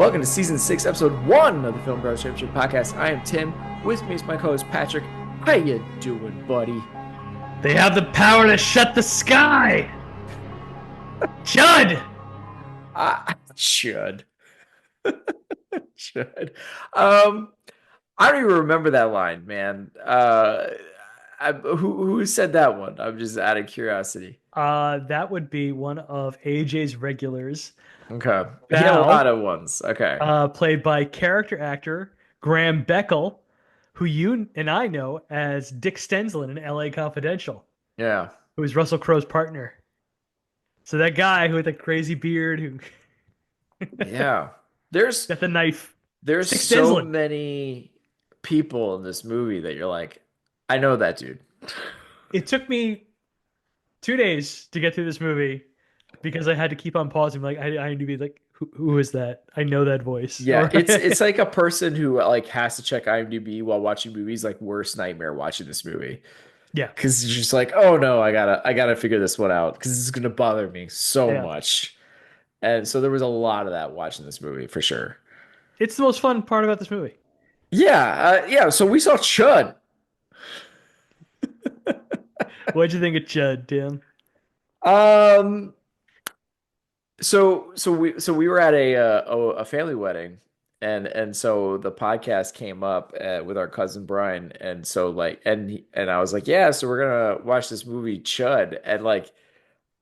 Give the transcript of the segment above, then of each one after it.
welcome to season 6, episode 1 of the Film Bros Championship Podcast. I am Tim. With me is my co-host Patrick. How you doing, buddy? They have the power to shut the sky. C.H.U.D. Should. Should. I don't even remember that line, man. Who said that one? I'm just out of curiosity. That would be one of AJ's regulars, Okay. He had a lot Val, of ones. Okay. played by character actor Graham Beckel, who you and I know as Dick Stensland in L.A. Confidential, Yeah. who is Russell Crowe's partner. So that guy who with the crazy beard who Yeah. There's got the knife. there's Dick so Stensland. many people in this movie that you're like, I know that dude. It took me 2 days to get through this movie because I had to keep on pausing. Like I need to be like, who is that? I know that voice. Yeah, All it's right. like a person who like has to check IMDb while watching movies, like worst nightmare watching this movie. Yeah. Because it's just like, oh no, I gotta figure this one out because this is gonna bother me so Yeah. much. And so there was a lot of that watching this movie for sure. It's the most fun part about this movie. Yeah. So we saw Chud. What'd you think of Judd, Tim? Um, so we were at a family wedding, and so the podcast came up with our cousin Brian, and so like and I was like, yeah, so we're gonna watch this movie Chud, and like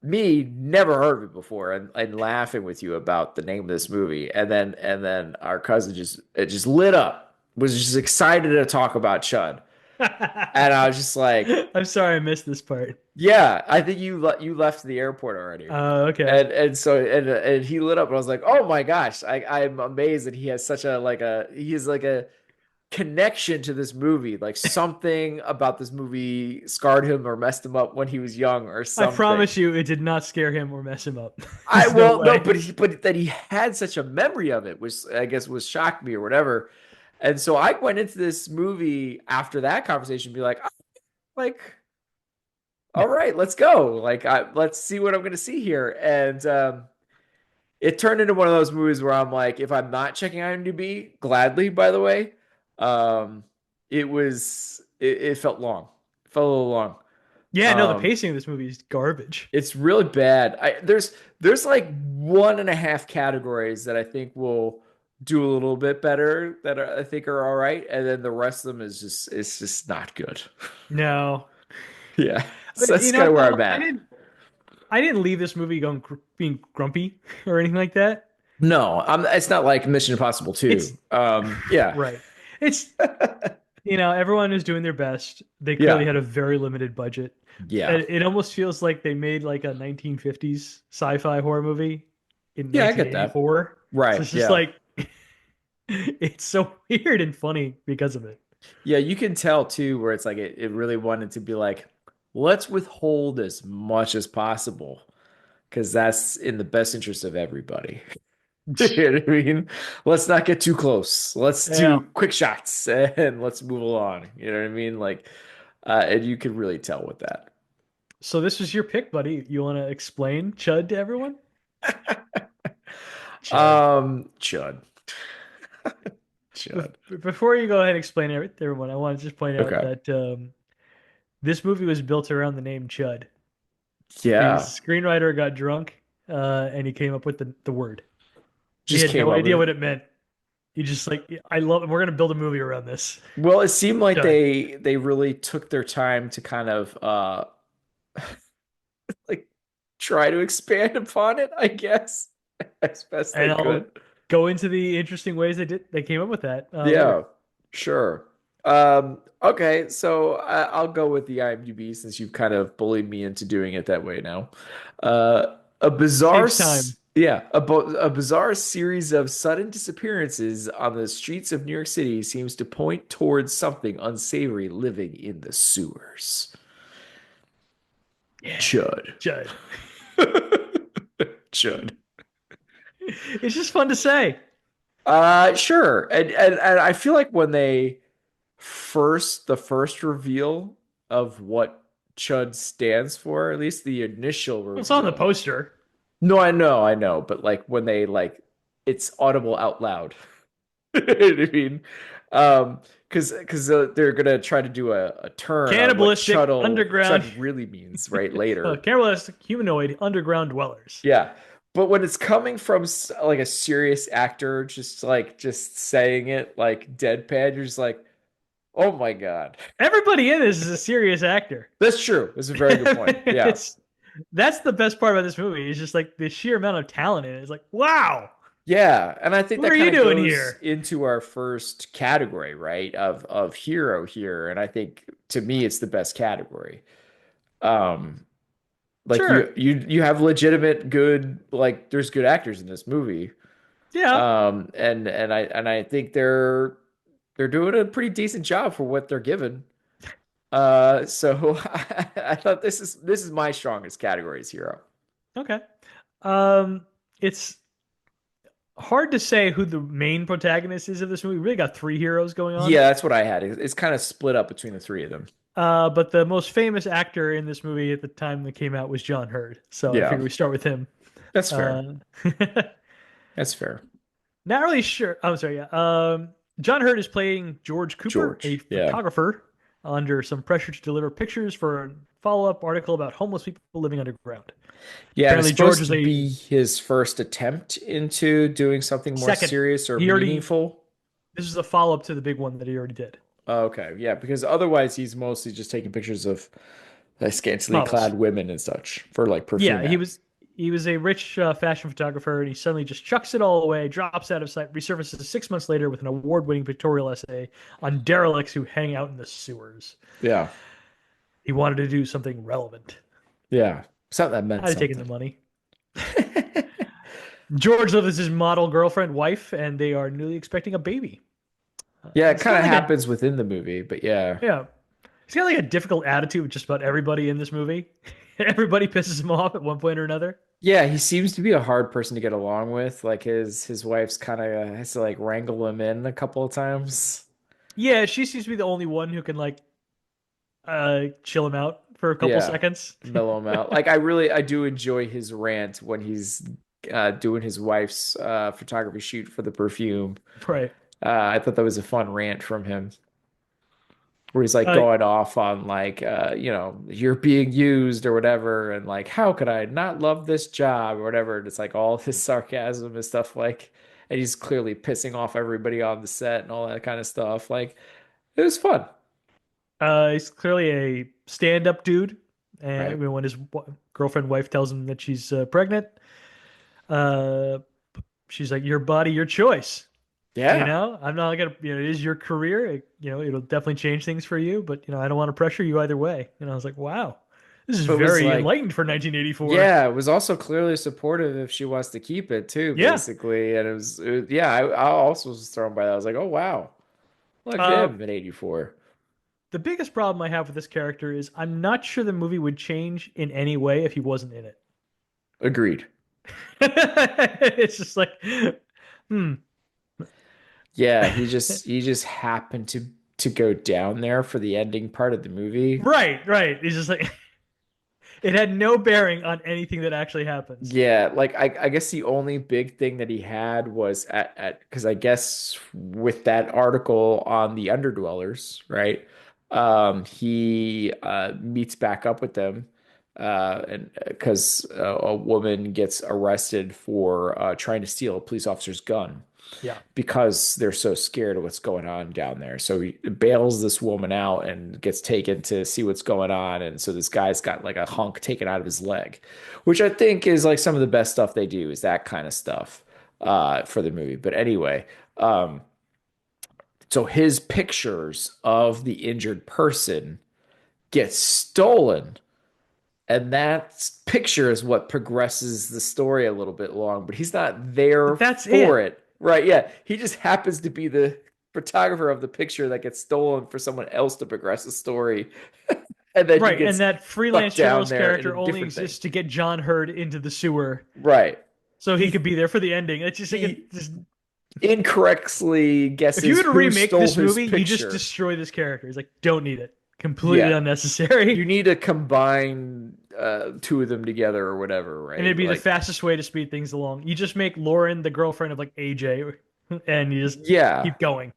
me never heard of it before, and laughing with you about the name of this movie, and then our cousin just it just lit up, was just excited to talk about Chud, and I was just like. I'm sorry I missed this part. Yeah, I think you left the airport already. Okay. And he lit up and I was like, "Oh my gosh, I'm amazed that he has such he has like a connection to this movie. Like something about this movie scarred him or messed him up when he was young or I something." promise you it did not scare him or mess him up. I There's no well no, way. but that he had such a memory of it, which I guess was shocked me or whatever. And so I went into this movie after that conversation, be like, oh, like Yeah. all right, let's go. Let's see what I'm going to see here. And it turned into one of those movies where I'm like, if I'm not checking IMDb, gladly, by the way, um, it felt long. It felt a little long. Yeah, no, the Um, pacing of this movie is garbage. it's really bad. There's like one and a half categories that I think will do a little bit better that I think are all right, and then the rest of them is just it's just not good. No. Yeah, so But that's you know kind what of where I'm though? I at. didn't I didn't leave this movie being grumpy or anything like that. No, it's not like Mission Impossible It's 2. Yeah. right. It's everyone is doing their best. They clearly Yeah. had a very limited budget. Yeah. It almost feels like they made like a 1950s sci-fi horror movie in Yeah, I get that. 1984. So Right. it's just Yeah. like it's so weird and funny because of it. Yeah, you can tell too where it's like it really wanted to be like, let's withhold as much as possible because that's in the best interest of everybody. You know what I mean? Let's not get too close. Let's Yeah. do quick shots and let's move along. You know what I mean? Like, and you can really tell with that. So this was your pick, buddy. You want to explain Chud to everyone? Chud. Chud. Chud. Before you go ahead and explain it to everyone, I want to just point out Okay. that this movie was built around the name Chud. The Yeah. screenwriter got drunk and he came up with the word. He Just had came no up with idea it. what it meant. He just like, I love it. We're gonna build a movie around this. Well, it seemed like Chud. they really took their time to kind of like try to expand upon it, I guess, as best they And I'll could. go into the interesting ways they came up with that Yeah, later. sure. Okay, so I'll go with the IMDb since you've kind of bullied me into doing it that way now. A bizarre, Saves time. a bizarre series of sudden disappearances on the streets of New York City seems to point towards something unsavory living in the sewers. Yeah, Chud. Chud. Chud. It's just fun to say. Sure. And I feel like when they the first reveal of what Chud stands for, at least the initial Well, it's on the reveal. poster. No, I know, but like when they like it's audible out loud. You know what I mean? Because they're gonna try to do a turn on what Cannibalistic chud underground, really means right later. cannibalistic humanoid underground dwellers. Yeah. But when it's coming from like a serious actor, just saying it like deadpan, you're just like, oh my God. Everybody in this is a serious actor. That's true. That's a very good point. Yeah. it's that's the best part about this movie. It's just like the sheer amount of talent in it. It's like, wow, Yeah, and I think what that are kind you of doing goes here? into our first category, right? Of hero here, and I think to me it's the best category. Um, like Sure. you have legitimate good like there's good actors in this movie. Yeah. And I think they're doing a pretty decent job for what they're given. So I thought this is my strongest category is hero. Okay. It's hard to say who the main protagonist is of this movie. We really got three heroes going on. Yeah, that's what I had. It's kind of split up between the three of them. But the most famous actor in this movie at the time that came out was John Hurd. So I Yeah, figure we start with him. that's fair. Uh, That's fair. not really sure. I'm sorry. Yeah. John Hurt is playing George Cooper, a George. Yeah. photographer under some pressure to deliver pictures for a follow-up article about homeless people living underground. Yeah, and it's Apparently, George supposed was to a be his first attempt into doing something more second. serious or He already. meaningful. This is a follow-up to the big one that he already did. Okay, yeah, because otherwise he's mostly just taking pictures of scantily Models. clad women and such for like Yeah, perfume he ad. was he was a rich fashion photographer, and he suddenly just chucks it all away, drops out of sight, resurfaces 6 months later with an award-winning pictorial essay on derelicts who hang out in the sewers. Yeah, He wanted to do something relevant. yeah, something that meant I'd have taken the something. money. George lives with his model girlfriend, wife, and they are newly expecting a baby. Yeah, it He's kind got of like a happens within the movie, but yeah, yeah, he's got like a difficult attitude with just about everybody in this movie. Everybody pisses him off at one point or another. yeah, he seems to be a hard person to get along with. Like his wife's kind of has to like wrangle him in a couple of times. Yeah, she seems to be the only one who can like chill him out for a couple Yeah, seconds. mellow him out. Like I do enjoy his rant when he's doing his wife's photography shoot for the perfume. Right. I thought that was a fun rant from him, where he's like Uh, going off on like you're being used or whatever, and like how could I not love this job or whatever. And it's like all his sarcasm and stuff like, and he's clearly pissing off everybody on the set and all that kind of stuff. Like it was fun, he's clearly a stand-up dude, and right? when his girlfriend wife tells him that she's pregnant, uh, she's like, "Your body, your choice." Yeah. I'm not gonna. It is your career. It'll definitely change things for you, but I don't want to pressure you either way. And I was like, "Wow, this is But it was very like, enlightened for 1984." yeah, it was also clearly supportive if she wants to keep it too, Yeah. basically. And yeah, I also was thrown by that. I was like, oh wow, look at Uh, him in '84. the biggest problem I have with this character is I'm not sure the movie would change in any way if he wasn't in it. Agreed. It's just like, hmm. Yeah, he just happened to go down there for the ending part of the movie. Right, right. He's just like, it had no bearing on anything that actually happens. Yeah, like I guess the only big thing that he had was at because I guess with that article on the underdwellers, right? He meets back up with them, and because a woman gets arrested for trying to steal a police officer's gun Yeah. because they're so scared of what's going on down there. So he bails this woman out and gets taken to see what's going on. And so this guy's got like a hunk taken out of his leg, which I think is like some of the best stuff they do is that kind of stuff for the movie. But anyway, um, so his pictures of the injured person get stolen, and that picture is what progresses the story a little bit long, but he's not there But that's for it. it. Right, yeah. He just happens to be the photographer of the picture that gets stolen for someone else to progress the story. And then he Right. And gets that stuck freelance down journalist there in a character only different thing. exists to get John Hurd into the sewer Right. so he He could be there for the ending. It's just like, he incorrectly if you guesses were to who remake stole this his movie, you just picture. destroy this character. He's like, don't need it. Completely Yeah. You unnecessary. need to combine two of them together or whatever, And it'd right? be the Like, fastest way to speed things along. You just make Lauren the girlfriend of like AJ, and you just yeah, keep going.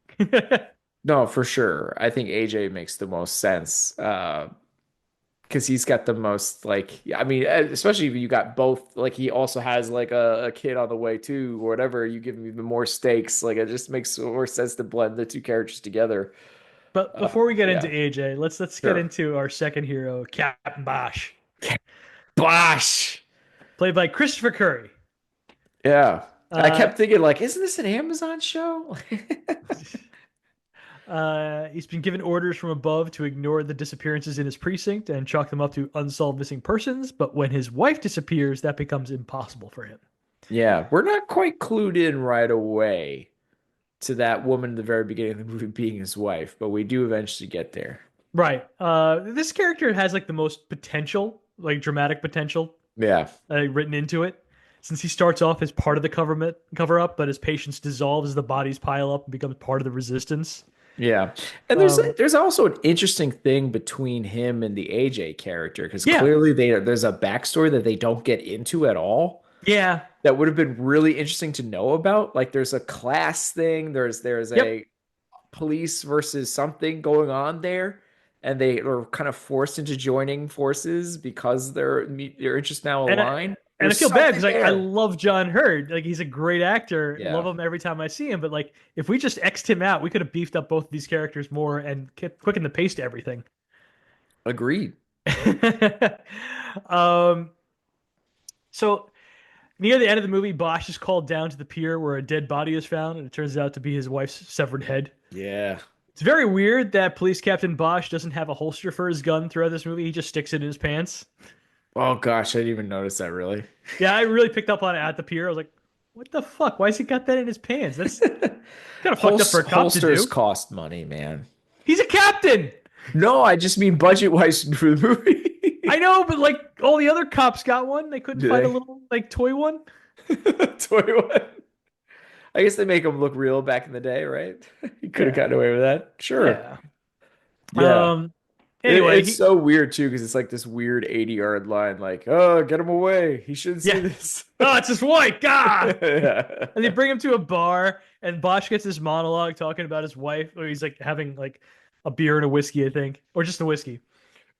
no, for sure. I think AJ makes the most sense. Because he's got the most like I mean, especially if you got both like he also has like a kid on the way too or whatever, you give him even more stakes. Like it just makes more sense to blend the two characters together. But before we get into Yeah, AJ, let's get sure. into our second hero, Captain Bosch, Bosh. played by Christopher Curry. Yeah. I Uh, kept thinking like, isn't this an Amazon show? he's been given orders from above to ignore the disappearances in his precinct and chalk them up to unsolved missing persons. But when his wife disappears, that becomes impossible for him. Yeah, we're not quite clued in right away to that woman at the very beginning of the movie being his wife, but we do eventually get there. Right. This character has like the most potential, like dramatic potential, Yeah. written into it. Since he starts off as part of the cover up, but his patience dissolves as the bodies pile up and becomes part of the resistance. Yeah. And Um, there's also an interesting thing between him and the AJ character because yeah, clearly there's a backstory that they don't get into at all yeah, that would have been really interesting to know about. Like there's a class thing, there's yep. a police versus something going on there, and they are kind of forced into joining forces because their interests now And I, align. and I There's feel bad something because I there. love John Hurd. Like he's a great actor. Love Yeah. him every time I see him. But like if we just X'd him out, we could have beefed up both of these characters more and kept quickened the pace to everything. Agreed. um, so near the end of the movie, Bosch is called down to the pier where a dead body is found, and it turns out to be his wife's severed head. Yeah. It's very weird that Police Captain Bosch doesn't have a holster for his gun throughout this movie. He just sticks it in his pants. Oh gosh, I didn't even notice that really. Yeah, I really picked up on it at the pier. I was like, what the fuck? Why has he got that in his pants? That's kind of fucked up for a cop to Holsters do. cost money, man. He's a captain. No, I just mean budget wise for the movie. I know, but like all the other cops got one. They couldn't Do find a they? little like toy one. 21. I guess they make them look real back in the day, right? You could have Yeah, gotten away with that. Sure. yeah. Yeah. Um. Anyway, It's so weird too, because it's like this weird 80-yard line, like, oh, get him away. He shouldn't see yeah. this. Oh, it's his wife. God. Yeah. And they bring him to a bar, and Bosch gets this monologue talking about his wife, or he's like having like a beer and a whiskey, I think, or just a whiskey.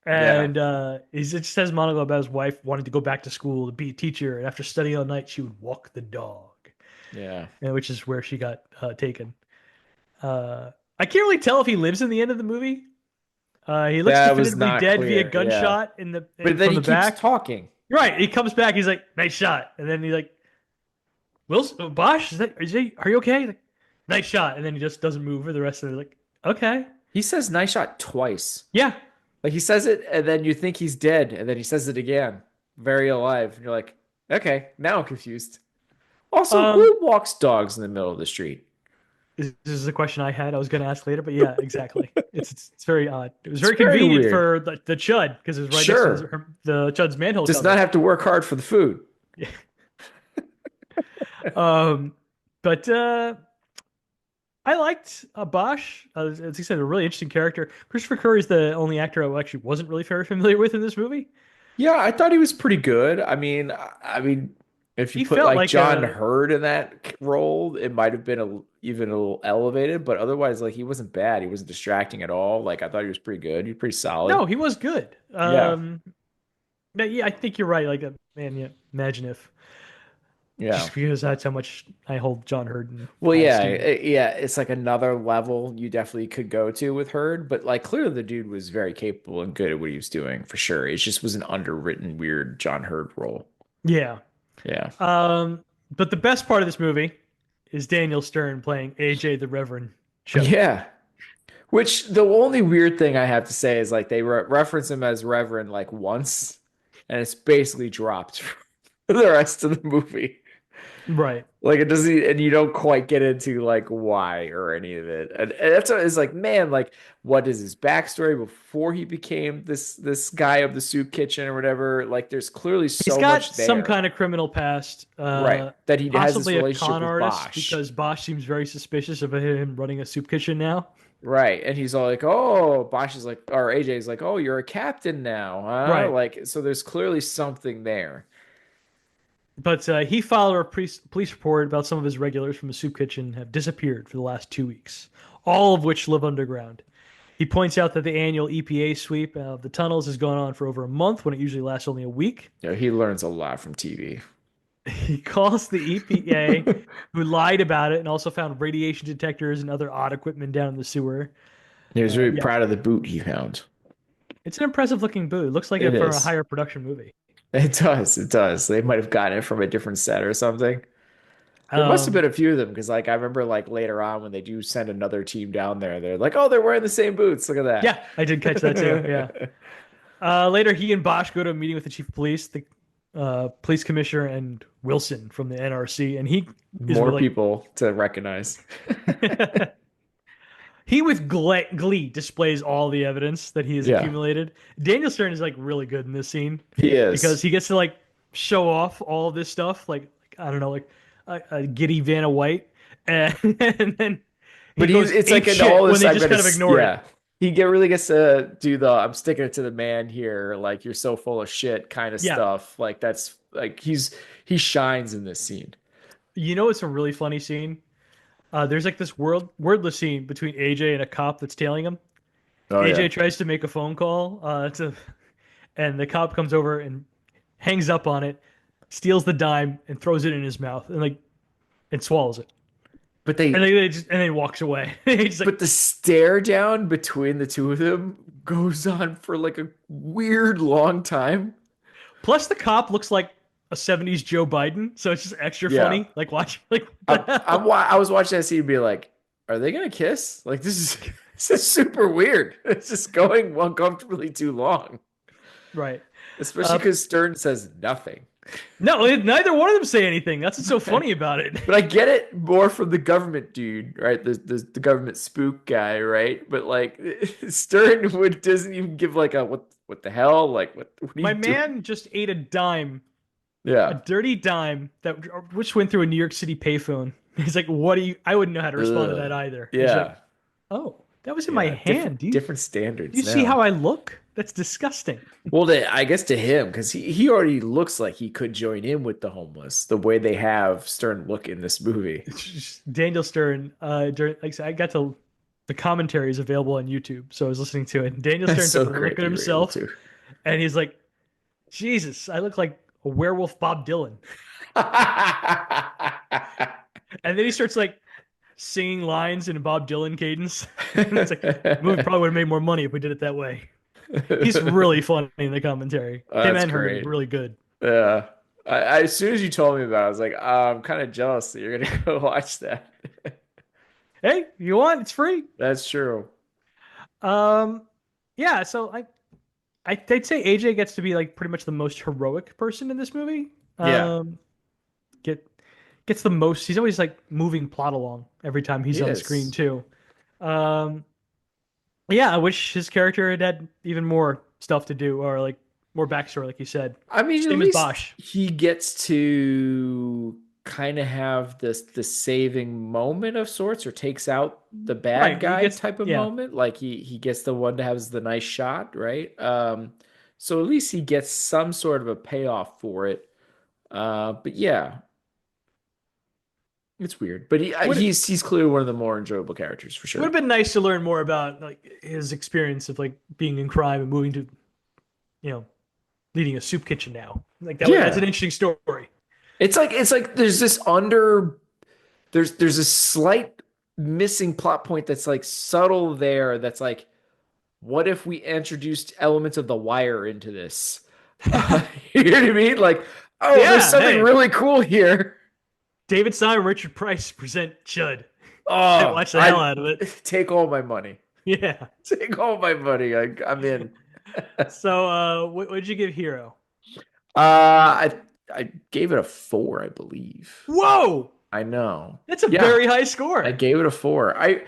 Yeah. And he just says monologue about his wife wanting to go back to school to be a teacher, and after studying all night, she would walk the dog, Yeah. and which is where she got taken. I can't really tell if he lives in the end of the movie. He looks That was definitively not dead via clear. Yeah. gunshot in the But then from he the keeps back. talking. Right, he comes back. He's like, "Nice shot," and then he's like, "Wilson, Bosch, are you okay?" Like, nice shot, and then he just doesn't move for the rest of it. Like, okay, He says nice shot twice. yeah. Like he says it, and then you think he's dead, and then he says it again, very alive. And you're like, okay, now I'm confused. Also, Um, who walks dogs in the middle of the street? this is a question I had. I was going to ask later, but yeah, exactly. It's very odd. It was It's very very convenient weird. for the Chud because it was right next to Sure. the Chud's manhole Does not cover. have to work hard for the food. Um, but I liked Bosch. As you said, a really interesting character. Christopher Curry is the only actor I actually wasn't really very familiar with in this movie. Yeah, I thought he was pretty good. I mean, if you He put felt like like John a Hurd in that role, it might have been even a little elevated, but otherwise, like he wasn't bad. He wasn't distracting at all. Like I thought he was pretty good. He was pretty solid. no, he was good. Yeah, But yeah, I think you're right. Like, man, yeah, imagine if yeah. just because that's how much I hold John Hurd in Well, high yeah, esteem. yeah. It's like another level you definitely could go to with Hurd, but like clearly the dude was very capable and good at what he was doing for sure. It just was an underwritten weird John Hurd role. Yeah. Yeah. But the best part of this movie is Daniel Stern playing AJ the Reverend Chud. Yeah. Which the only weird thing I have to say is like they reference him as Reverend like once, and it's basically dropped for the rest of the movie. Right. Like it doesn't, and you don't quite get into like why or any of it. And that's what it's like, man, like what is his backstory before he became this guy of the soup kitchen or whatever? Like there's clearly He's so got much some there, kind of criminal past, right? That he has this possibly a relationship con with artist Bosch. because Bosch seems very suspicious of him running a soup kitchen now. Right. And he's all like, "Oh," Bosch is like, or AJ's like, "Oh, you're a captain now, huh?" Right. Like, so there's clearly something there. But he filed a police report about some of his regulars from the soup kitchen have disappeared for the last 2 weeks, all of which live underground. He points out that the annual EPA sweep of the tunnels has gone on for over a month when it usually lasts only a week. You know, he learns a lot from TV. He calls the EPA, who lied about it and also found radiation detectors and other odd equipment down in the sewer. He was really Yeah, proud of the boot he found. it's an impressive looking boot. It looks like It it for a is. higher production movie. It does. It does. They might have gotten it from a different set or something. There must have Um, been a few of them because, like, I remember, like, later on when they do send another team down there, they're like, "Oh, they're wearing the same boots. Look at yeah, I did catch that too. Yeah. that." Later, he and Bosch go to a meeting with the chief of police, the police commissioner, and Wilson from the NRC, and he is More really people to recognize. he with glee displays all the evidence that he has Yeah, accumulated. Daniel Stern is like really good in this scene he because is. he gets to like show off all of this stuff, like I don't know, like a giddy Vanna White, and, and then he But goes it's ape like in all shit when this, they I'm just gonna, kind of ignore it. yeah. He get really gets to do the "I'm sticking it to the man" here, like you're so full of shit kind of Yeah, stuff. Like that's like he shines in this scene. you know it's a really funny scene. There's like this wordless scene between AJ and a cop that's tailing him. Oh AJ yeah. tries to make a phone call and the cop comes over and hangs up on it, steals the dime and throws it in his mouth and swallows it. But And they then walks away. He's like, but the stare down between the two of them goes on for like a weird long time. plus the cop looks like a 70s Joe Biden, so it's just extra Yeah. funny. Like watch like what the hell? I was watching that scene and be like, are they gonna kiss? Like this is this is super weird. It's just going uncomfortably too long. Right. Especially Uh, because Stern says nothing. no, neither one of them say anything. That's what's so funny about it. But I get it more from the government dude, right? The government spook guy, right? But like Stern would doesn't even give like a what the hell? Like what are you My doing? man just ate a dime, a Yeah. dirty dime that which went through a New York City payphone. He's like, "What do you?" I wouldn't know how to respond to that Ugh. either. He's like, Yeah. "Oh, that was in my Yeah. hand. Different Do you standards see now. how I look? That's disgusting." Well, I guess to him, because he already looks like he could join in with the homeless, the way they have Stern look in this movie. Daniel Stern, during like I said, I got to the commentary is available on YouTube, so I was listening to it. Daniel That's Stern took so a look great at that you're able himself, to. and he's like, "Jesus, I look like a werewolf Bob Dylan." And then he starts like singing lines in a Bob Dylan cadence. It's like the movie probably would have made more money if we did it that way. He's really funny in the commentary. Him That's and Heard are great. really good. Yeah. As soon as you told me about it, I was like, I'm kind of jealous that you're gonna go watch that. Hey, you want? It's free. That's true. Um, yeah. So I'd say AJ gets to be like pretty much the most heroic person in this movie. Yeah, Um, get gets the most. He's always like moving plot along every time he he's on screen is. too. Um, yeah. I wish his character had even more stuff to do or like more backstory, like you said. I mean, at Same as least Bosch. he gets to kind of have this the saving moment of sorts, or takes out the bad Right. He guy gets type of yeah. moment. Like he gets the one that has the nice shot, right? So at least he gets some sort of a payoff for it. But yeah, it's weird. But Would he's clearly one of the more enjoyable characters for would have sure. been nice to learn more about like his experience of like being in crime and moving to you know leading a soup kitchen now. Like that's an Yeah. interesting story. It's like there's a slight missing plot point that's like subtle there that's like what if we introduced elements of The Wire into this? You know what I mean? Like, oh, there's Yeah. something Hey, really cool here. David Simon, Richard Price present Chud. I'd Oh, watch the hell I out of it. take all my money. Yeah. Take all my money. I'm in. So, what'd you give Hero? I gave it a 4, I believe. Whoa, I know. that's a Yeah, very high I score. gave it a 4. I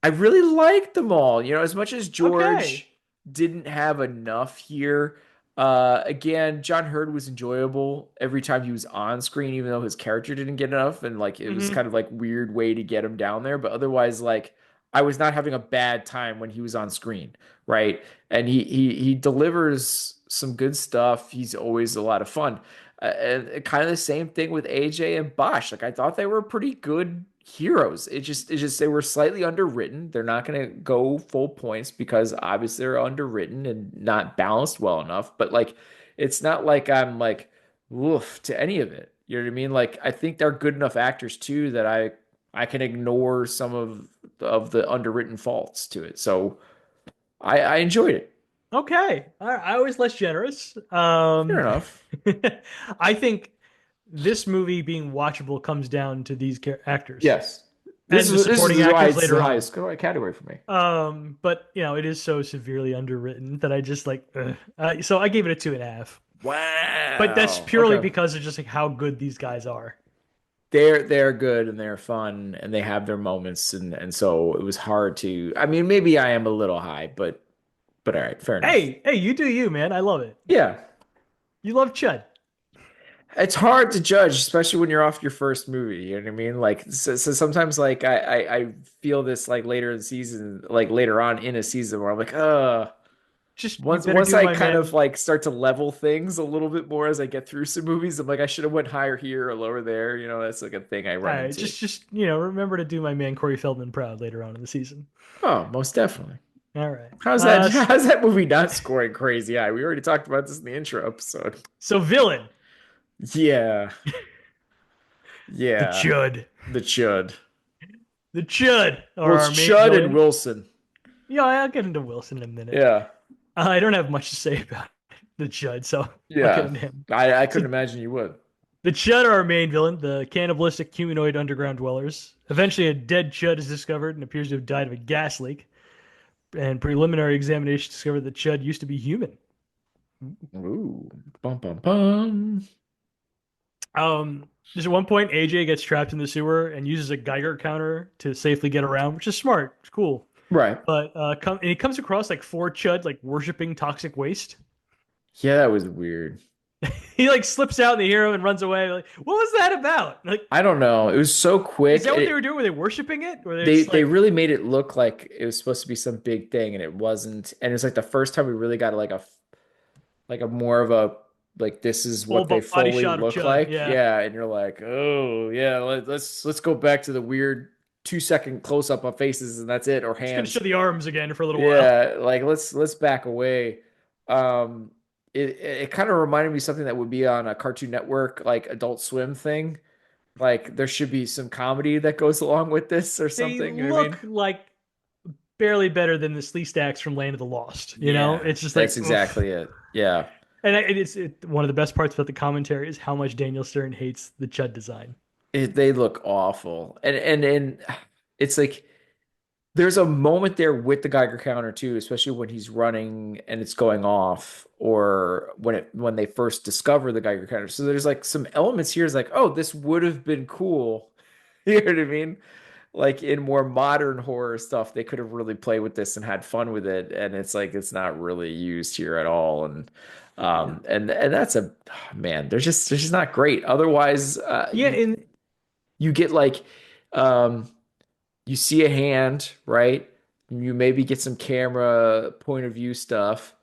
really liked them all. You know, as much as Okay. George didn't have enough here, Again, John Hurd was enjoyable every time he was on screen, even though his character didn't get enough, and like it was Hmm. kind of like weird way to get him down there. But otherwise, like I was not having a bad time when he was on screen, right? And he delivers some good stuff. He's always a lot of fun. And kind of the same thing with AJ and Bosch. Like I thought they were pretty good heroes. It just they were slightly underwritten. They're not going to go full points because obviously they're underwritten and not balanced well enough. But like, it's not like I'm like woof to any of it. You know what I mean? Like I think they're good enough actors too that I can ignore some of the underwritten faults to it. So I enjoyed it. Okay, I was less generous. Fair enough. I think this movie being watchable comes down to these actors Yes. and the This supporting is why actors it's the later on. highest category for me. But it is so severely underwritten that I just like. Ugh. So I gave it a 2.5. But that's Wow. purely Okay. because of just like how good these guys are. They're good and they're fun and they have their moments and so it was hard to I mean maybe I am a little high but all right, fair enough. Hey, you do you, man. I love it. Yeah. You love Chud. It's hard to judge, especially when you're off your first movie. You know what I mean? Like so sometimes like I feel this like later in the season, like later on in a season where I'm like, Just you better once do I my kind of man. like start to level things a little bit more as I get through some movies, I'm like I should have went higher here or lower there. You know, that's like a thing I All run right, into. just remember to do my man Corey Feldman proud later on in the season. Oh, most definitely. All right. How's that? How's that movie not scoring crazy high? We already talked about this in the intro episode. So villain, Yeah, the yeah, Chud, the Chud. the Chud, Well, or it's our main Chud and villain. Wilson. Yeah, I'll get into Wilson in a minute. Yeah, I don't have much to say about the Chud, so I'll get yeah. into him. I So couldn't imagine you would. the Chud are our main villain, the cannibalistic humanoid underground dwellers. Eventually, a dead Chud is discovered and appears to have died of a gas leak. And preliminary examination discovered that Chud used to be human. Ooh, bum bum bum. There's at one point AJ gets trapped in the sewer and uses a Geiger counter to safely get around, which is smart. It's cool. Right. But and he comes across like four Chud like worshiping toxic waste. Yeah, that was weird. He like slips out in the hero and runs away. Like, what was that about? Like, I don't know. It was so is quick. that what they were doing? Were they worshiping it? Or they're just They like really made it look like it was supposed to be some big thing, and it wasn't. And it's like the first time we really got like a more of a like this is full what they body fully shot of look Chud? like. Yeah. Yeah, and you're like, oh yeah, let's go back to the weird 2 second close up of faces and that's it, or Just gonna show hands. the arms again for a little while. Yeah, like let's back away. Um, it kind of reminded me of something that would be on a Cartoon Network like Adult Swim thing. Like there should be some comedy that goes along with this or They something. You know what I mean? look like barely better than the Slee Stacks from Land of the Lost. Yeah, It's just that's like, oof. exactly it. Yeah. And one of the best parts about the commentary is how much Daniel Stern hates the Chud design. They look awful. And it's like there's a moment there with the Geiger counter too, especially when he's running and it's going off, or when they first discover the Geiger counter. So there's like some elements here is like, oh, this would have been cool. You know what I mean? Like in more modern horror stuff, they could have really played with this and had fun with it. And it's like it's not really used here at all. And that's a man, they're just not great. Otherwise, Yeah, and you get like um you see a hand, right? You maybe get some camera point of view stuff,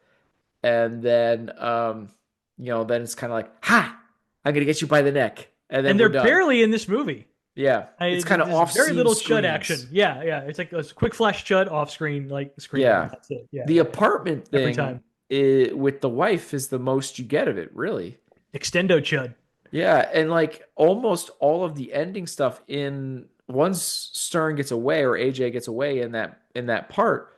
and then then it's kind of like, ha, I'm gonna get you by the neck, and then and we're they're done. barely in this movie. Yeah, it's kind of There's off very scene little Chud action. screens. Yeah, yeah. It's like a quick flash Chud off screen, like screaming, and Yeah, that's it. Yeah, the yeah, yeah. apartment Every thing time. with the wife is the most you get of it, really. Extendo Chud. Yeah, and like almost all of the ending stuff in once Stern gets away or AJ gets away in that part,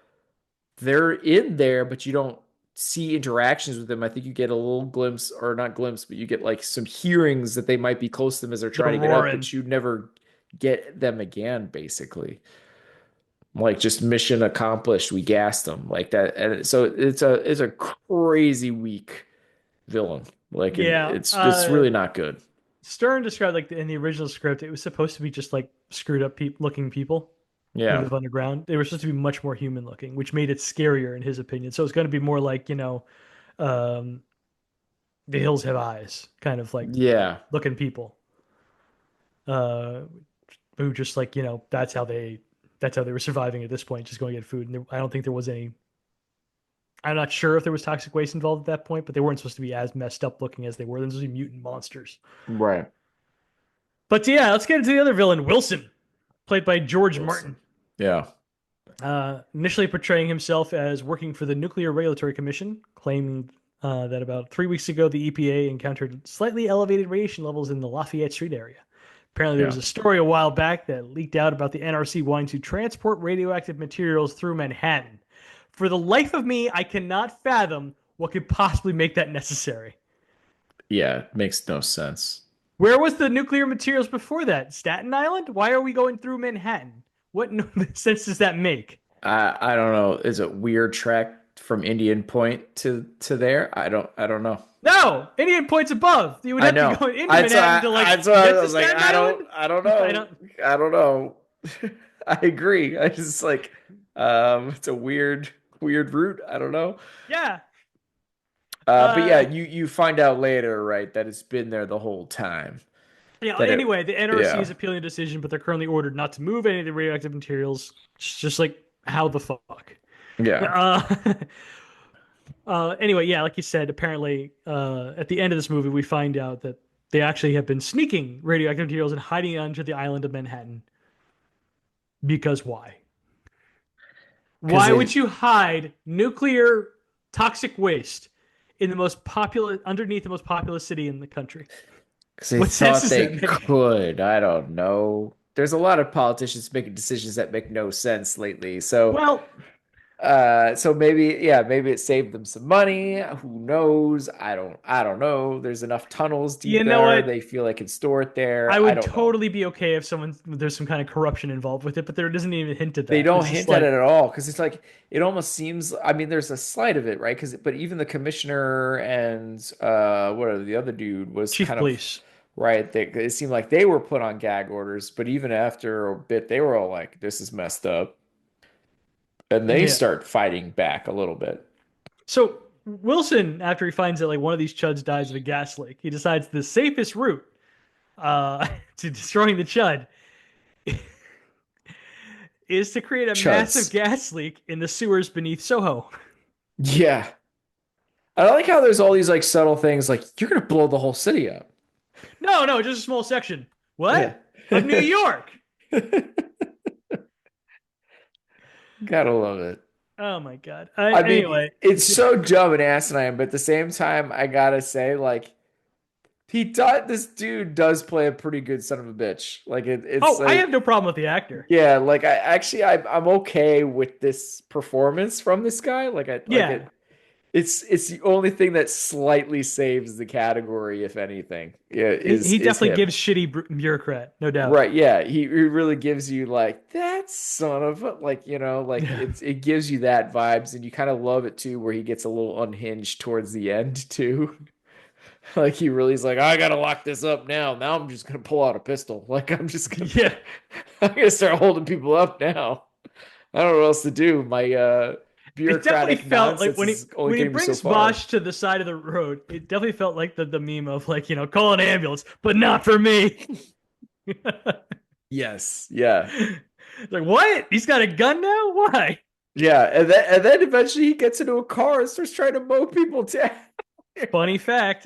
they're in there, but you don't see interactions with them. I think you get a little glimpse, or not glimpse, but you get like some hearings that they might be close to them as they're They're trying to get out, roaring. but you never get them again, basically. Like just mission accomplished. We gassed them like that, and so it's a crazy weak villain. Like, and Yeah. it's really not good. Stern described like in the original script, it was supposed to be just like screwed up looking people who Yeah, live underground. They were supposed to be much more human looking, which made it scarier in his opinion. So it's going to be more like, um, the hills have eyes, kind of like Yeah. looking people, uh, who just like, that's how they were surviving at this point, just going to get food. And I don't think there was any. I'm not sure if there was toxic waste involved at that point, but they weren't supposed to be as messed up looking as they were. They're supposed to be mutant monsters. Right. But yeah, let's get into the other villain, Wilson, played by George Wilson. Martin. Yeah. Initially portraying himself as working for the Nuclear Regulatory Commission, claiming that about 3 weeks ago the EPA encountered slightly elevated radiation levels in the Lafayette Street area. Apparently, there was Yeah. a story a while back that leaked out about the NRC wanting to transport radioactive materials through Manhattan. For the life of me, I cannot fathom what could possibly make that necessary. Yeah. Makes no sense. Where was the nuclear materials before that? Staten Island? Why are we going through Manhattan? What sense does that make? I don't know. Is it weird track from Indian Point to there? I don't know. No, Indian Point's above. You would I have to know. go into Manhattan to like That's why I get to was like, Staten I don't Island. I don't I know. don't. I don't know. I agree. I just like it's a weird route. I don't know. Yeah. But yeah, Uh. you find out later, right, that it's been there the whole time. Yeah. That it Anyway, the NRC Yeah. is appealing the decision, but they're currently ordered not to move any of the radioactive materials. It's just like how the fuck. Yeah. Uh. Anyway, yeah, like you said, apparently, at the end of this movie, we find out that they actually have been sneaking radioactive materials and hiding it onto the island of Manhattan. Because why? Because Why would you hide nuclear toxic waste in the most popular, underneath the most populous city in the country? they What sense thought does they that make? could. I don't know. There's a lot of politicians making decisions that make no sense lately. Well, So maybe, yeah, maybe it saved them some money. Who knows? I don't know. There's enough tunnels you deep know there. what? They feel like it's stored there. I I would don't know. totally be okay if there's some kind of corruption involved with it, but there doesn't even hint at They that. don't It's just hint at like it at all because it's like it almost seems. I mean, there's a slight of it, right? But even the commissioner and what are the other dude was chief of kind of police. right. It seemed like they were put on gag orders, but even after a bit, they were all like, "This is messed up," and they Yeah. start fighting back a little bit. So Wilson, after he finds that like one of these chuds dies of a gas leak, he decides the safest route to destroying the chud is to create a massive Chuds. gas leak in the sewers beneath Soho. Yeah. I like how there's all these like subtle things like you're gonna blow the whole city up. No, no, just a small section. Yeah. What? Of New York. Gotta love it. Oh my God. I mean, Anyway, it's so dumb and asinine, but at the same time, I gotta say, like, this dude does play a pretty good son of a bitch. Like it's oh, I like have no problem with the actor. yeah, like I'm okay with this performance from this guy. Like I like Yeah, it. It's the only thing that slightly saves the category, if anything, yeah, he is definitely him. gives shitty bureaucrat, no doubt. Right, yeah. He really gives you like that son of a like, like Yeah. it gives you that vibes and you kind of love it too where he gets a little unhinged towards the end too. Like he really is like, I gotta lock this up now. Now I'm just gonna pull out a pistol. Like I'm just gonna Yeah. I'm gonna start holding people up now. I don't know what else to do. My It definitely bureaucratic felt like nonsense is only when he getting me so brings far. Bosch to the side of the road, it definitely felt like the meme of like, call an ambulance, but not for me. Yes. Yeah. Like, what? He's got a gun now? Why? Yeah. And then eventually he gets into a car and starts trying to mow people down. Funny fact,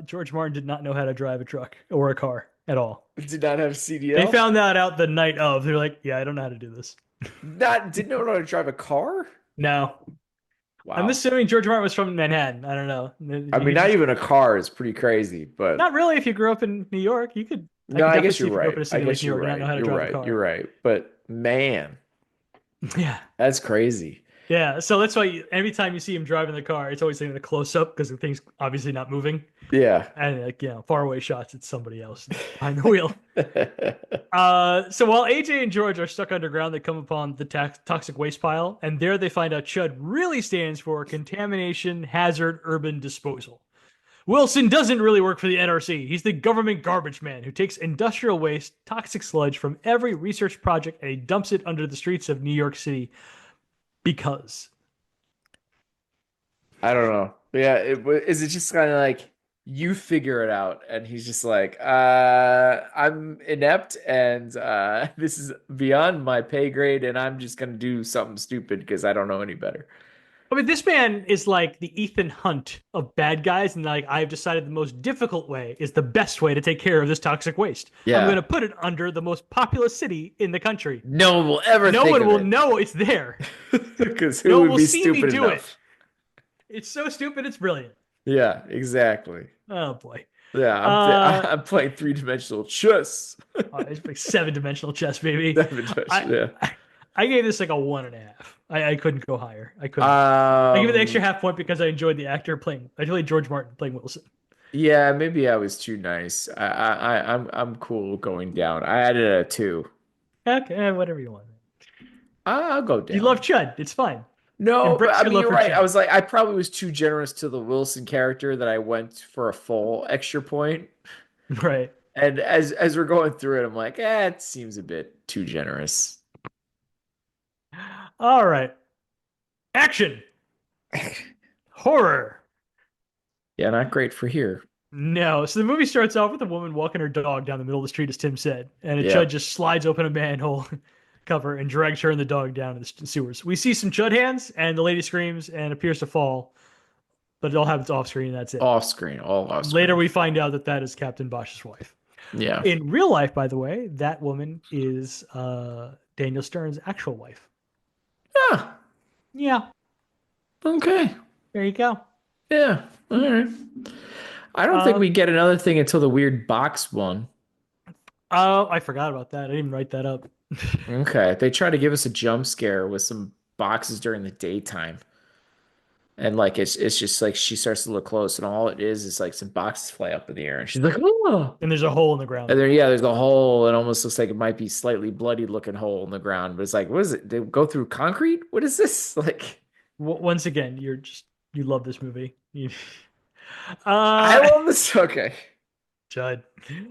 George Martin did not know how to drive a truck or a car at all. Did not have They CDL. found that out the night of. They're like, yeah, I don't know how to do this. Not didn't know how to drive a car. No. I'm Wow. assuming George Martin was from Manhattan. I don't know. I You mean, could not just even a car is pretty crazy, but not really if you grew up in New York. I no, could I definitely guess see you're if you grew up right. in a I city like guess New you're York and not know right. how to You're drive a right. You're car. right. But man, Yeah. that's crazy. Yeah. So that's why every time you see him driving the car, it's always in a close up because the thing's obviously not moving. Yeah. And like, far away shots, it's somebody else behind the wheel. So while AJ and George are stuck underground, they come upon the toxic waste pile, and there they find out CHUD really stands for Contamination Hazard Urban Disposal. Wilson doesn't really work for the NRC. He's the government garbage man who takes industrial waste, toxic sludge from every research project and he dumps it under the streets of New York City because. I don't know. Yeah, is it just kind of like you figure it out, and he's just like, I'm inept, and this is beyond my pay grade, and I'm just gonna do something stupid because I don't know any better. I mean, this man is like the Ethan Hunt of bad guys, and like I've decided the most difficult way is the best way to take care of this toxic waste. I'm going Yeah, to put it under the most populous city in the country. no one will ever No think one of will it know it's there. because who No one would will be see me stupid do it. enough? It's so stupid, it's brilliant. Yeah, exactly. Oh boy. Yeah, Uh, I'm playing three-dimensional chess. it's like seven-dimensional chess, baby. I Seven-dimensional, I gave this like a 1.5. I couldn't go higher. I couldn't. I yeah. give it the extra half point because I enjoyed the actor playing. I enjoyed George Martin playing Wilson. Yeah, maybe I was too nice. I'm cool going down. I added a two. Okay, whatever you want. I'll go You love down. Chud. It's fine. No, but Embrace I your mean love you're for right. I Chud. was like I probably was too generous to the Wilson character that I went for a full extra point. Right. And as we're going through it, I'm like, it seems a bit too generous. All right. Action. Horror. Yeah, not great for here. No. So the movie starts off with a woman walking her dog down the middle of the street, as Tim said, and a Chud Yep. just slides open a manhole cover and drags her and the dog down to the sewers. We see some Chud hands, and the lady screams and appears to fall, but it all happens off screen, and that's it. Off screen, all off Later, screen. we find out that that is Captain Bosch's wife. Yeah. In real life, by the way, that woman is Daniel Stern's actual wife. Yeah. Yeah, Okay. there you go. Yeah. All right. I don't think we Um, get another thing until the weird box one. oh, I forgot about that. I didn't even write that up. Okay. They try to give us a jump scare with some boxes during the daytime. And like it's just like she starts to look close and all it is like some boxes fly up in the air and she's like, oh. And there's a hole in the ground. And then yeah, there's a hole. It almost looks like it might be slightly bloody looking hole in the ground. But it's like, what is it? They go through concrete? What is this? Like Once again, you love this movie. I Uh, love this. Okay. Judd.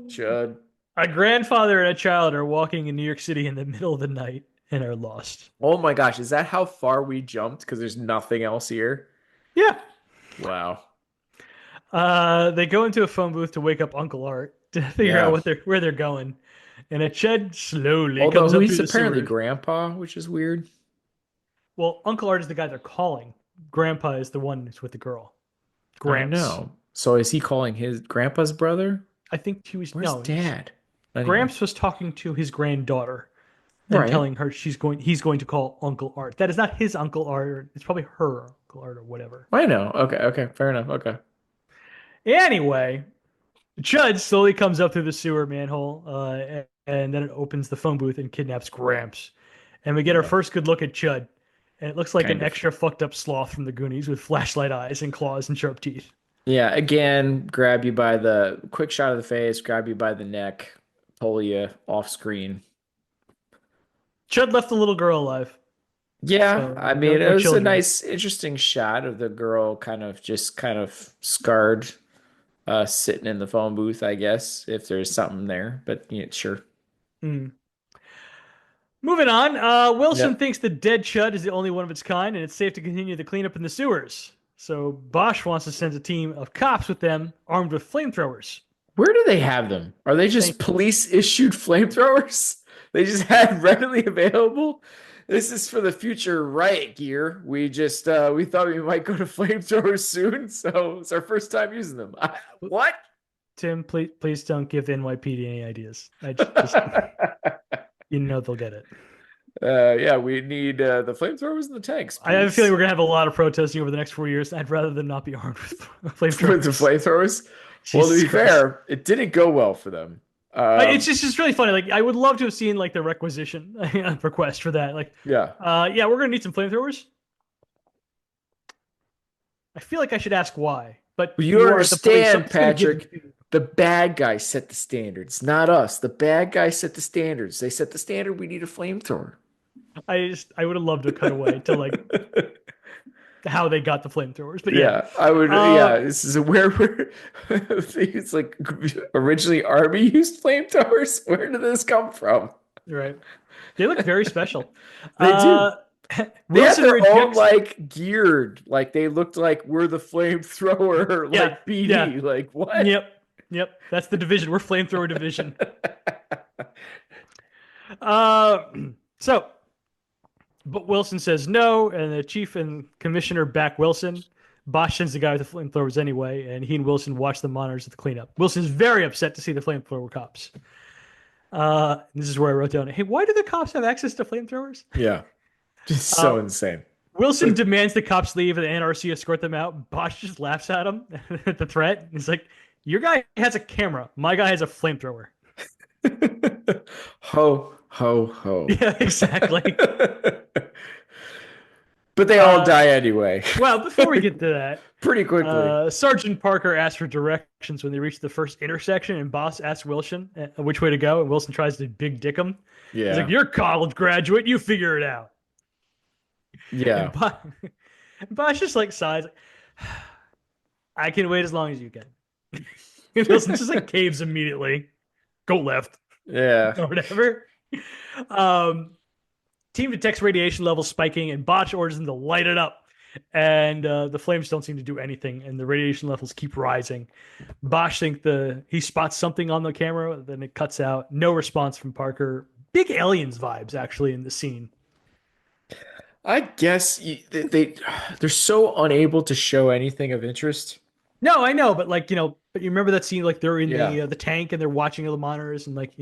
Chud. A grandfather and a child are walking in New York City in the middle of the night and are lost. Oh my gosh, is that how far we jumped? Because there's nothing else here. Yeah. Wow. They go into a phone booth to wake up Uncle Art to figure out Yeah. where they're going. And a Ched slowly Although comes up through he's the apparently sewers. grandpa, which is weird. Well, Uncle Art is the guy they're calling. Grandpa is the one who's with the girl. I Gramps. know. So is he calling his grandpa's brother? I think he was Where's no, he's dad? Anyway. Gramps was talking to his granddaughter and Right. telling her he's going to call Uncle Art. That is not his Uncle Art. It's probably her Uncle Art or whatever. I know. Okay, okay, fair enough. Okay. Anyway, Chud slowly comes up through the sewer manhole, and then it opens the phone booth and kidnaps Gramps. And we get our Yeah. first good look at Chud. And it looks like an Kind of. extra fucked up sloth from the Goonies with flashlight eyes and claws and sharp teeth. Yeah, again, grab you by the quick shot of the face, grab you by the neck, pull you off screen. Chud left the little girl alive, Yeah, so I no mean, it no was a children. nice, interesting shot of the girl kind of scarred, sitting in the phone booth, I guess, if there's something there. But yeah, sure. Mm. Moving on, Wilson Yep. thinks the dead Chud is the only one of its kind, and it's safe to continue the cleanup in the sewers. So Bosch wants to send a team of cops with them, armed with flamethrowers. Where do they have them? Are they St. just police issued flamethrowers? They just had readily available? This is for the future riot gear. We thought we might go to flamethrowers soon, so it's our first time using them. What? Tim, please don't give the NYPD any ideas. I just you know they'll get it. Yeah, we need the flamethrowers and the tanks, I have a feeling please. we're gonna have a lot of protesting over the next 4 years. I'd rather them not be armed with With the flamethrowers. flamethrowers. Well, to Jesus be Christ. fair, it didn't go well for them. It's just really funny. Like I would love to have seen like the requisition request for that. Like, Yeah. yeah, we're gonna need some flamethrowers. I feel like I should ask why, but You you are the police, so I'm understand, just gonna give them Patrick. to you. The bad guys set the standards, not us. The bad guys set the standards. They set the standard. We need a flamethrower. I would have loved to cut away to like how they got the flamethrowers, but yeah. Yeah, I would. Uh, Yeah, this is where we're. It's like originally Army used flamethrowers. Where did this come from? right. They look very special. They Uh, do. They had Wilson their own rejects. like geared, like they looked like we're the flamethrower, Yeah, like yeah, BD. Like what? yep, yep. That's the division. We're flamethrower division. Uh, so, but Wilson says no, and the chief and commissioner back Wilson. Bosch sends the guy with the flamethrowers anyway, and he and Wilson watch the monitors of the cleanup. Wilson's very upset to see the flamethrower cops. This is where I wrote down, hey, why do the cops have access to flamethrowers? Yeah, just so Uh, insane. Wilson demands the cops leave and the NRC escort them out. Bosch just laughs at him at the threat. He's like, your guy has a camera. My guy has a flamethrower. Ho, ho, ho. Yeah, exactly. But they all Uh, die anyway. well, before we get to that, Pretty quickly. Sergeant Parker asks for directions when they reach the first intersection, and Boss asks Wilson which way to go, and Wilson tries to big dick him. He's like, Yeah. "You're a college graduate, you figure it out." And Yeah. Boss just like sighs, like, "I can wait as long as you can." And Wilson just like caves immediately. Go left Yeah. or whatever. Um, Team detects radiation levels spiking, and Botch orders them to light it up. And the flames don't seem to do anything, and the radiation levels keep rising. Bosch think he spots something on the camera, then it cuts out. No response from Parker. Big aliens vibes actually in the scene. I guess they're so unable to show anything of interest. No, I know, but like but you remember that scene like they're in Yeah. the tank and they're watching the monitors and like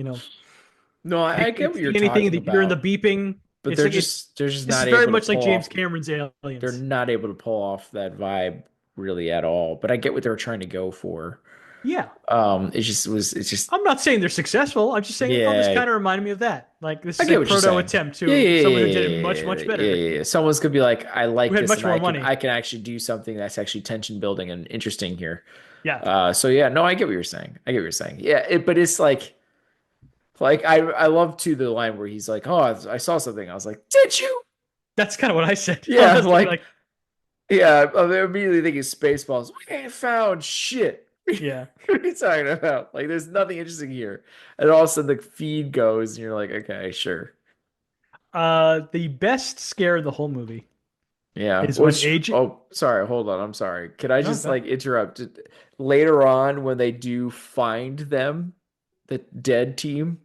No, they I get can't what you're see anything and talking they hear the about, beeping. but It's they're like just they're just this is not very able to much like pull James off. Cameron's They're Aliens. not able to pull off that vibe really at all. But I get what they were trying to go for. Yeah. It's just I'm not saying they're successful. I'm just saying, oh, this yeah. kind of reminded me of that. Like this I is a get what you're proto saying. attempt Yeah, to yeah, someone who yeah, did it yeah, much, much yeah, better, yeah, yeah. Someone's gonna be like, I who like had this, much and more I money. can actually do something that's actually tension building and interesting here. Yeah. So yeah, no, I get what you're saying. I get what you're saying. Yeah, but it's like I love too the line where he's like, "Oh, I saw something." I was like, "Did you?" That's kind of what I said. I Yeah, was thinking like, yeah. I'm immediately thinking Spaceballs. We ain't found shit. yeah. What are you talking about? Like, there's nothing interesting here. And all of a sudden, the feed goes, and you're like, okay, sure. The best scare of the whole movie Yeah. is when Which, Agent. oh, sorry, hold on. I'm sorry. Could I No, just go. like interrupt? Later on, when they do find them, the dead team,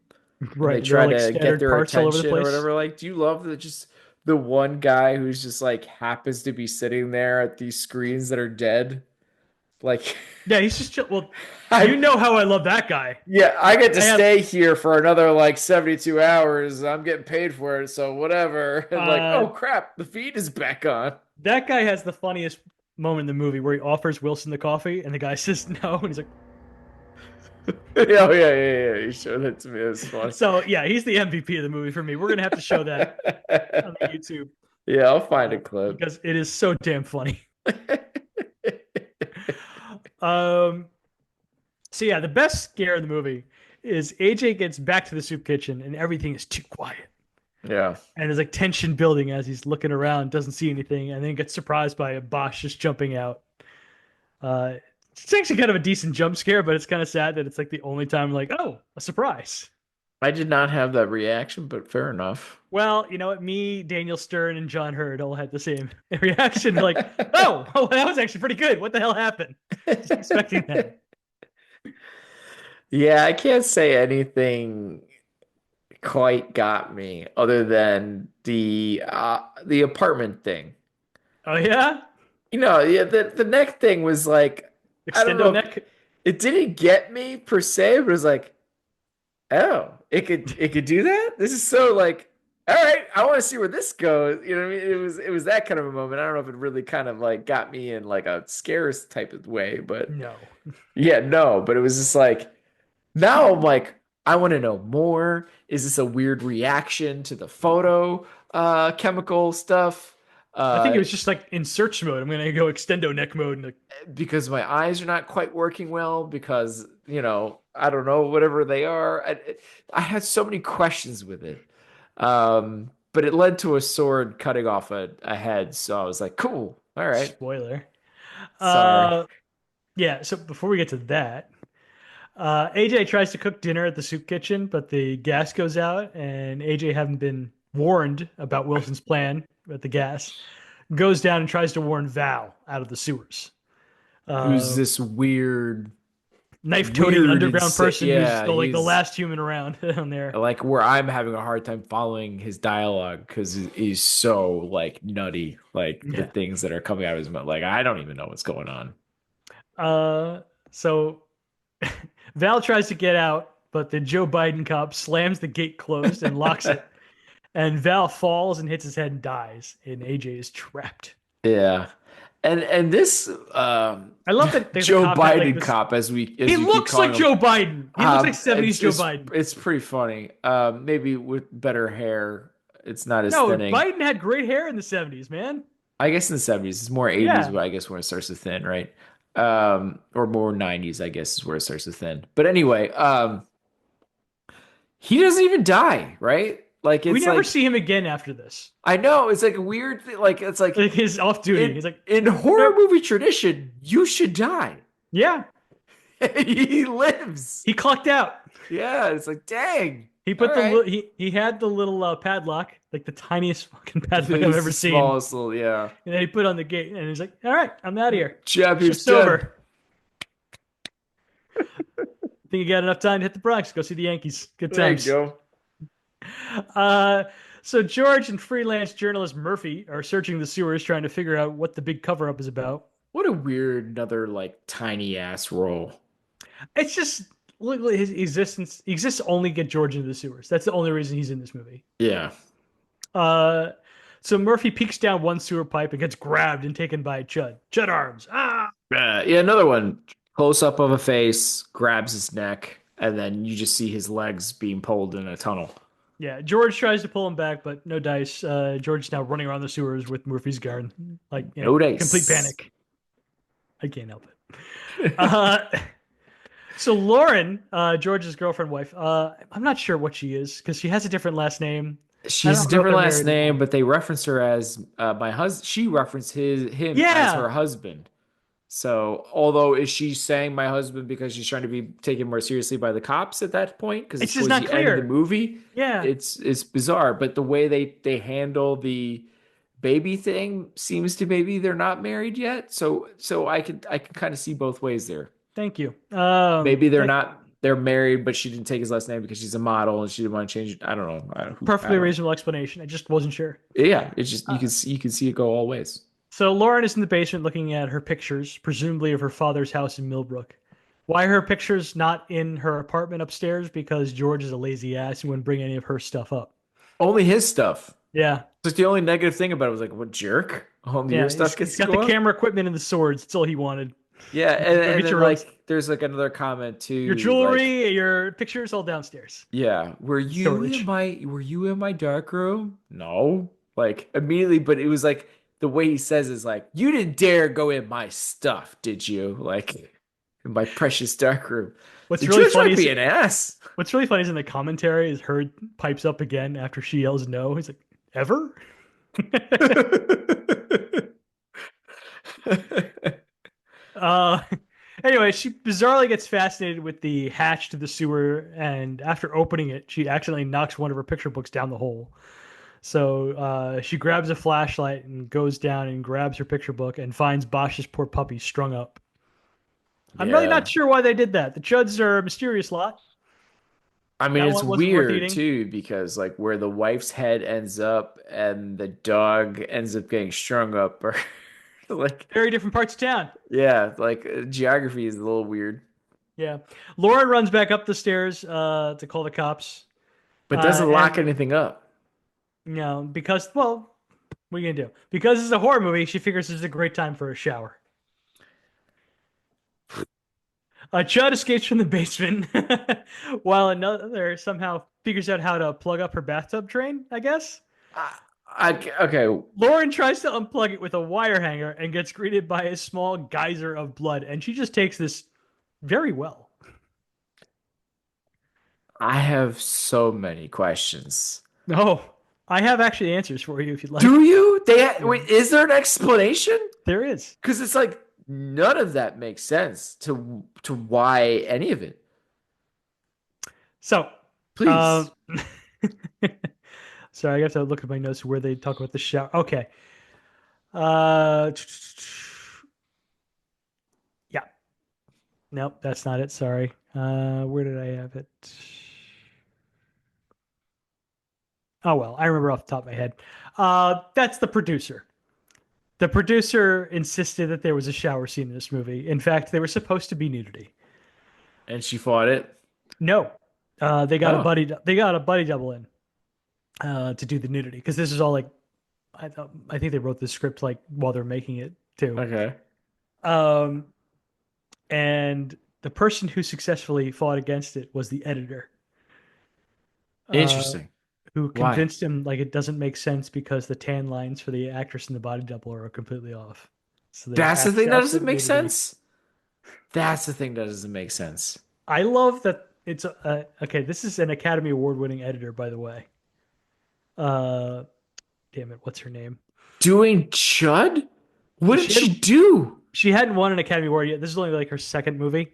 and they Right. They're try all like to get scattered their parts all over the attention or place. whatever, like, do you love just the one guy who's just like happens to be sitting there at these screens that are dead? Like, Yeah, he's just chill. Well, you I know how I love that guy. yeah, I get to I have stay here for another like 72 hours. I'm getting paid for it, so whatever. And like, uh oh crap, the feed is back on. that guy has the funniest moment in the movie where he offers Wilson the coffee and the guy says no and he's like, Oh yeah, yeah, yeah. You showed it to me. It was fun. so yeah, he's the MVP of the movie for me. We're gonna have to show that on the YouTube Yeah, I'll find a clip. because it is so damn funny. Um, so yeah, the best scare in the movie is AJ gets back to the soup kitchen and everything is too quiet. Yeah. And there's like tension building as he's looking around, doesn't see anything, and then gets surprised by a Bosch just jumping out. Uh, it's actually kind of a decent jump scare, but it's kind of sad that it's like the only time like, oh, a surprise. I did not have that reaction, but fair enough. Well, you know what? Me, Daniel Stern, and John Hurd all had the same reaction. Like, oh, that was actually pretty good. What the hell happened? Just expecting that. Yeah, I can't say anything quite got me other than the apartment thing. Oh yeah, Yeah, the neck thing was like I don't extendo know, neck. it didn't get me per se, but it was like, oh, it could do that? This is so like all right, I want to see where this goes. You know what I mean? It was that kind of a moment. I don't know if it really kind of like got me in like a scares type of way, but No. yeah, no, but it was just like now I'm like, I want to know more. Is this a weird reaction to the photo chemical stuff? I think it Uh, was just like in search mode. I'm gonna go extendo neck mode and like, because my eyes are not quite working well because, I don't know, whatever they are. I had so many questions with it. But it led to a sword cutting off a head. So I was like, cool. All right. spoiler. Sorry. Uh, yeah. So before we get to that, AJ tries to cook dinner at the soup kitchen, but the gas goes out, and AJ having been warned about Wilson's plan. at the gas, goes down and tries to warn Val out of the sewers. Who's Uh, this weird, Knife-toting weird, underground insane? person who's Yeah, like the he's last human around on there. like where I'm having a hard time following his dialogue because he's so like nutty, like the Yeah. things that are coming out of his mouth. Like I don't even know what's going on. So Val tries to get out, but the Joe Biden cop slams the gate closed and locks it. And Val falls and hits his head and dies. And AJ is trapped. Yeah. And this I love that the Joe cop had like Biden this. cop He as we keep looks like calling him Joe Biden. He looks like 70s Joe Biden. it's pretty funny. Maybe with better hair, it's not as No, thinning. Biden had great hair in the 70s, man. I guess in the 70s, it's more 80s, Yeah. but I guess when it starts to thin, right? Or more 90s, I guess is where it starts to thin. But anyway, he doesn't even die, right? Like We it's never like see him again after this. I know it's like a weird thing. Like it's like Like he's off duty. He's like, in horror nope. movie tradition, you should die. Yeah, He lives. he clocked out. Yeah, it's like dang. He All put the right. he had the little padlock, like the tiniest fucking padlock I've It's ever the seen. smallest little, yeah. And then he put it on the gate, and he's like, "All right, I'm out of here. Champions Shift's dead. over. Think you got enough time to hit the Bronx? Go see the Yankees. Good There you times." go. Uh, so George and freelance journalist Murphy are searching the sewers, trying to figure out what the big cover up is about. What a weird another like tiny ass role. It's just literally his existence. He exists only to get George into the sewers. That's the only reason he's in this movie. Yeah. Uh, so Murphy peeks down one sewer pipe and gets grabbed and taken by Chud. Chud arms. Ah! Yeah, another one. Close up of a face, grabs his neck, and then you just see his legs being pulled in a tunnel. Yeah, George tries to pull him back, but no dice. George's now running around the sewers with Murphy's guard. Like, No complete dice. panic. I can't help it. Uh, so Lauren, George's girlfriend wife, I'm not sure what she is because she has a different last name. She I has a don't know if different they're last married name, anymore. but they reference her as my husband. She referenced him as her Yeah, husband. So, although is she saying my husband because she's trying to be taken more seriously by the cops at that point? Because it's it's just towards not the end of the clear. movie, Yeah, it's bizarre. But the way they handle the baby thing seems to maybe they're not married yet. So I can kind of see both ways there. thank you. Maybe they're married, but she didn't take his last name because she's a model and she didn't want to change it. I don't know. I Perfectly don't know. reasonable explanation. I just wasn't sure. Yeah, it's just Uh, you can see it go all ways. so Lauren is in the basement looking at her pictures, presumably of her father's house in Millbrook. Why are her pictures not in her apartment upstairs? Because George is a lazy ass and wouldn't bring any of her stuff up. Only his stuff. Yeah, Just the only negative thing about it was like, what jerk? Only your yeah. stuff He's gets to got the go up. camera equipment and the swords. That's all he wanted. Yeah, Go and get then your own. like there's like another comment Your too, like jewelry, your pictures, all downstairs. yeah, Storage. were you in my dark room? No, like immediately, but it was like the way he says is like you didn't dare go in my stuff, did you? Like in my precious dark room. What's The really judge funny might is be an ass. what's really funny is in the commentary is Heard pipes up again after she yells no. He's like, ever? uh anyway, she bizarrely gets fascinated with the hatch to the sewer, and after opening it, she accidentally knocks one of her picture books down the hole. So she grabs a flashlight and goes down and grabs her picture book and finds Bosch's poor puppy strung up. I'm really not Yeah. sure why they did that. The Chuds are a mysterious lot. I mean, That it's one wasn't worth weird eating. too because like where the wife's head ends up and the dog ends up getting strung up or like Very different parts of town. yeah, like geography is a little weird, Yeah. Lauren runs back up the stairs to call the cops. but doesn't lock And, anything up. because, well, what are you going to do? Because it's a horror movie, she figures it's a great time for a shower. Chud escapes from the basement while another somehow figures out how to plug up her bathtub drain, I guess. I, okay, Lauren tries to unplug it with a wire hanger and gets greeted by a small geyser of blood, and she just takes this very well. I have so many questions. No, I have actually answers for you if you'd like. Do you? Yeah, Wait, is there an explanation? there is. Because it's like none of that makes sense to why any of it. So, Please. um, Sorry, I have to look at my notes where they talk about the shower. Okay. Uh, yeah. Nope, that's not it. Sorry. Where did I have it? Oh well, I remember off the top of my head. That's the producer. The producer insisted that there was a shower scene in this movie. In fact, there was supposed to be nudity. And she fought it. No, they got a Oh, buddy. They got a buddy double in to do the nudity because this is all like I think they wrote the script like while they're making it too. okay. Um, and the person who successfully fought against it was the editor, uh, Interesting. who Why? convinced him like it doesn't make sense because the tan lines for the actress and the body double are completely off. So there's That's the thing that doesn't absolute make nudity. sense. That's the thing that doesn't make sense. I love that it's okay. This is an Academy Award winning editor, by the way. Uh, damn it, what's her name? Doing Chud? What did She she had do? she hadn't won an Academy Award yet. This is only like her second movie.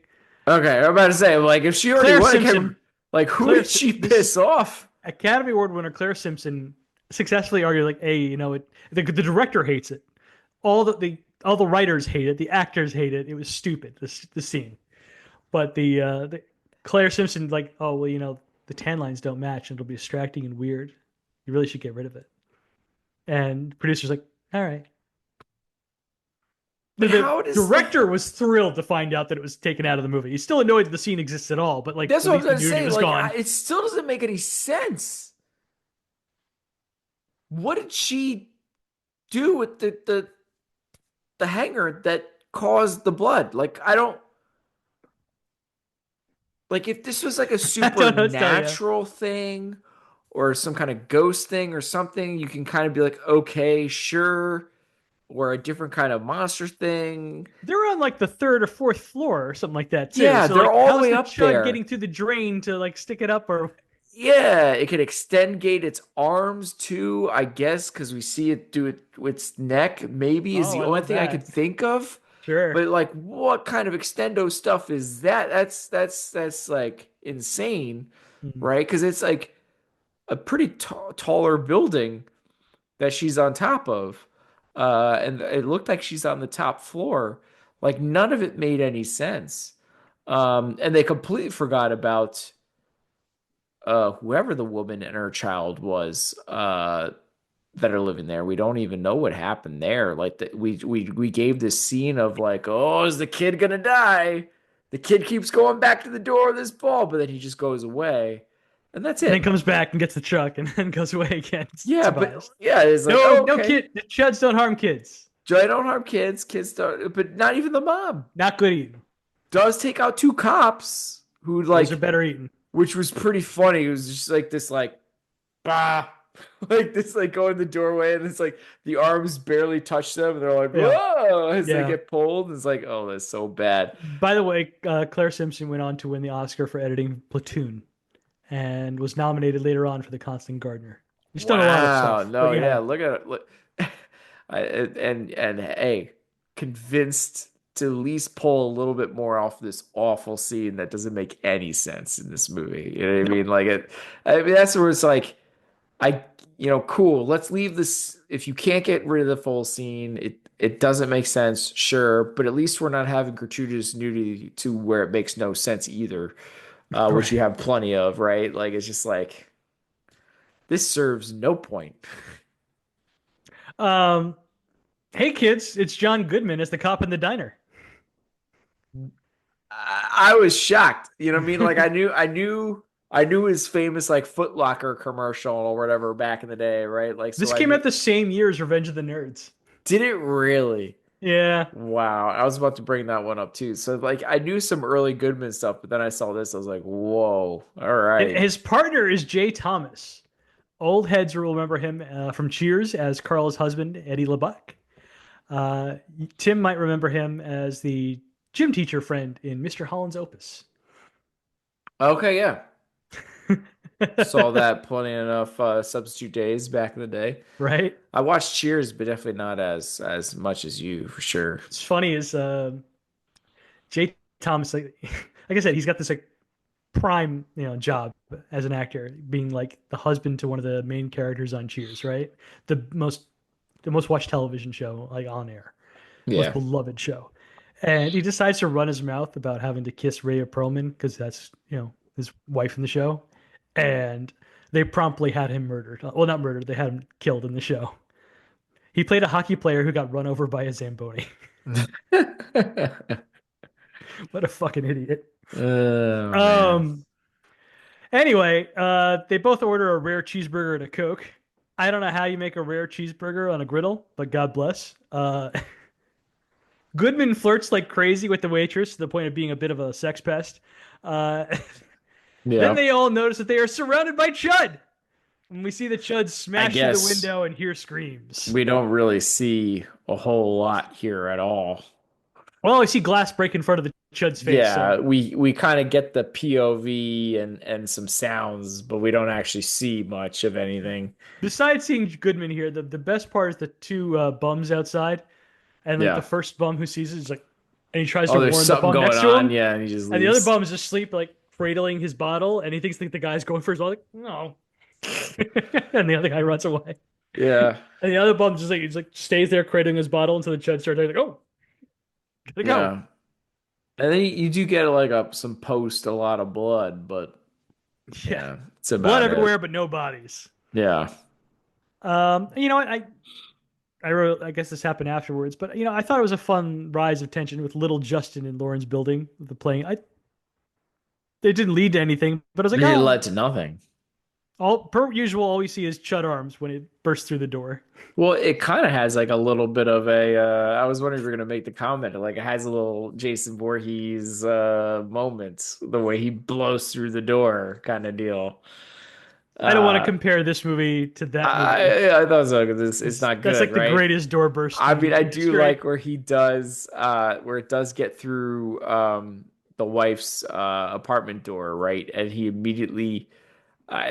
Okay, I'm about to say, like, if she already Claire won, I can't, Simpson, like, who Claire did she this piss off? Academy Award winner Claire Simpson successfully argued like, hey, the director hates it. All the writers hate it. The actors hate it. It was stupid. The scene, but the Claire Simpson like, oh well, the tan lines don't match and it'll be distracting and weird. You really should get rid of it. And the producer's like, all right. The, But the how does, like, director was thrilled to find out that it was taken out of the movie. He's still annoyed that the scene exists at all, but like that's at what I was least the gonna nudity say. was Like, gone. it still doesn't make any sense. What did she do with the hanger that caused the blood? Like, I don't, like, if this was like a I don't know what to tell you. supernatural thing or some kind of ghost thing or something, you can kind of be like, okay, sure. Or a different kind of monster thing. They're on like the third or fourth floor or something like that too. Yeah, So they're like, all the how's way the up chud there. getting through the drain to like stick it up? Or Yeah, it could extend gate its arms too, I guess, because we see it do it with its neck, maybe is oh, the I only love thing I could that. think of. Sure. But like what kind of extendo stuff is that? That's like insane, Mhm. right? Because it's like a pretty taller building that she's on top of. And it looked like she's on the top floor. Like none of it made any sense. And they completely forgot about whoever the woman and her child was that are living there. We don't even know what happened there. Like we gave this scene of like, oh, is the kid gonna die? The kid keeps going back to the door of this ball, but then he just goes away, and that's And then it. comes back and gets the truck and then goes away again. Yeah, but Survives. yeah, it's like, No, oh, no okay. kid. The chuds don't harm kids. Joy don't harm kids. Kids don't, but not even the mom Not good eating. does take out two cops who Those are like, better eating. which was pretty funny. It was just like this, like, bah, like this, like go in the doorway, and it's like the arms barely touch them, and they're like, Yeah. whoa, as they Yeah. get pulled. It's like, oh, that's so bad. By the way, Claire Simpson went on to win the Oscar for editing Platoon and was nominated later on for the Constant Gardener. She's done a lot of Wow. stuff, but No, yeah, yeah, look at it. Look. And hey, convinced to at least pull a little bit more off this awful scene that doesn't make any sense in this movie. You know what I nope. mean? Like it, I mean that's where it's like I, cool. Let's leave this. If you can't get rid of the full scene, it doesn't make sense, sure, but at least we're not having gratuitous nudity to where it makes no sense either, which you Right. have plenty of, right? Like it's just like this serves no point. Um, hey kids, it's John Goodman as the cop in the diner. I was shocked. You know what I mean? Like I knew his famous like Foot Locker commercial or whatever back in the day, right? Like so This I came knew. out the same year as Revenge of the Nerds. Did it really? Yeah. Wow, I was about to bring that one up too. So like I knew some early Goodman stuff, but then I saw this, I was like, whoa, all And right. his partner is Jay Thomas. Old heads will remember him from Cheers as Carl's husband, Eddie LeBuck. Uh, Tim might remember him as the gym teacher friend in Mr. Holland's Opus. Okay, yeah. Saw that plenty enough substitute days back in the day. Right? I watched Cheers, but definitely not as much as you for sure. What's funny is Jay Thomas, like I said, he's got this like prime, job as an actor, being like the husband to one of the main characters on Cheers, right? The most the most watched television show like on air, most Yeah. beloved show. And he decides to run his mouth about having to kiss Rhea Perlman because that's, his wife in the show. And they promptly had him murdered. Well, not murdered, they had him killed in the show. He played a hockey player who got run over by a Zamboni. What a fucking idiot. Oh man. Um, anyway, they both order a rare cheeseburger and a Coke. I don't know how you make a rare cheeseburger on a griddle, but God bless. Goodman flirts like crazy with the waitress to the point of being a bit of a sex pest. Uh, then Yeah. they all notice that they are surrounded by Chud. And we see the Chud I smash through the guess window and hear screams. we don't really see a whole lot here at all. Well, we see glass break in front of the Chud's face. Yeah, So we kind of get the POV and some sounds, but we don't actually see much of anything. besides seeing Goodman here, the best part is the two bums outside. And like the Yeah. first bum who sees it is like, and he tries to Oh, there's warn the something bum going next to on. him. Yeah, and he just And the other leaves. bum is asleep, like cradling his bottle. And he thinks that the guy's going for his bottle. Like, no. And the other guy runs away. Yeah. And the other bum just like he's like stays there cradling his bottle until the judge starts like, oh, gotta go. Yeah. And then you do get like some post a lot of blood, but Yeah. yeah, it's Blood about it. everywhere, but no bodies. Yeah. You know what? I guess this happened afterwards, but I thought it was a fun rise of tension with little Justin in Lauren's building with the playing. It didn't lead to anything, but I was like, It oh, led to nothing. all per usual, all we see is Chud arms when it bursts through the door. Well, it kind of has like a little bit of a I was wondering if you're gonna make the comment, like it has a little Jason Voorhees moment, the way he blows through the door kind of deal. I don't want to Uh compare this movie to that movie. I thought so, 'cause it's It's not that's good, like the right? greatest door burst I in mean, I movie do history. like where he does where it does get through the wife's apartment door, right? And he immediately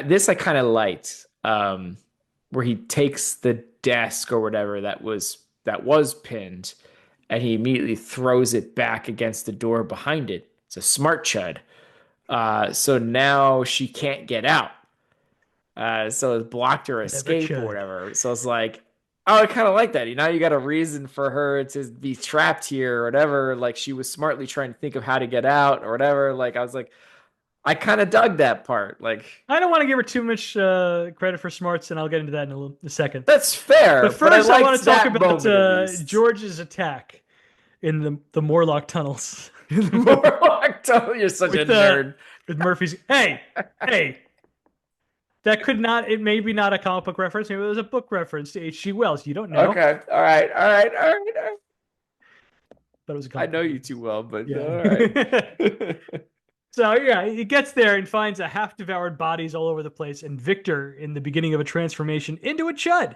this I kind of liked where he takes the desk or whatever that was pinned and he immediately throws it back against the door behind it. It's a smart chud. So now she can't get out. So it blocked her Never escape or Chud. whatever. So it's like, oh, I kind of like that. You got a reason for her to be trapped here or whatever. Like she was smartly trying to think of how to get out or whatever. Like I was like, I kind of dug that part. Like I don't want to give her too much credit for smarts, and I'll get into that in a second. that's But fair, but I first, I want liked to talk that about moment at least. George's attack in the Morlock tunnels Morlock, you're such a with nerd. with Murphy's. Hey, that could not. It may be not a comic book reference. Maybe it was a book reference to H.G. Wells. You don't know, Okay, all right, all right, all right, all right. but it was a I comic know book you too reference. well, but all right. Yeah. So yeah, he gets there and finds a half-devoured bodies all over the place, and Victor in the beginning of a transformation into a chud.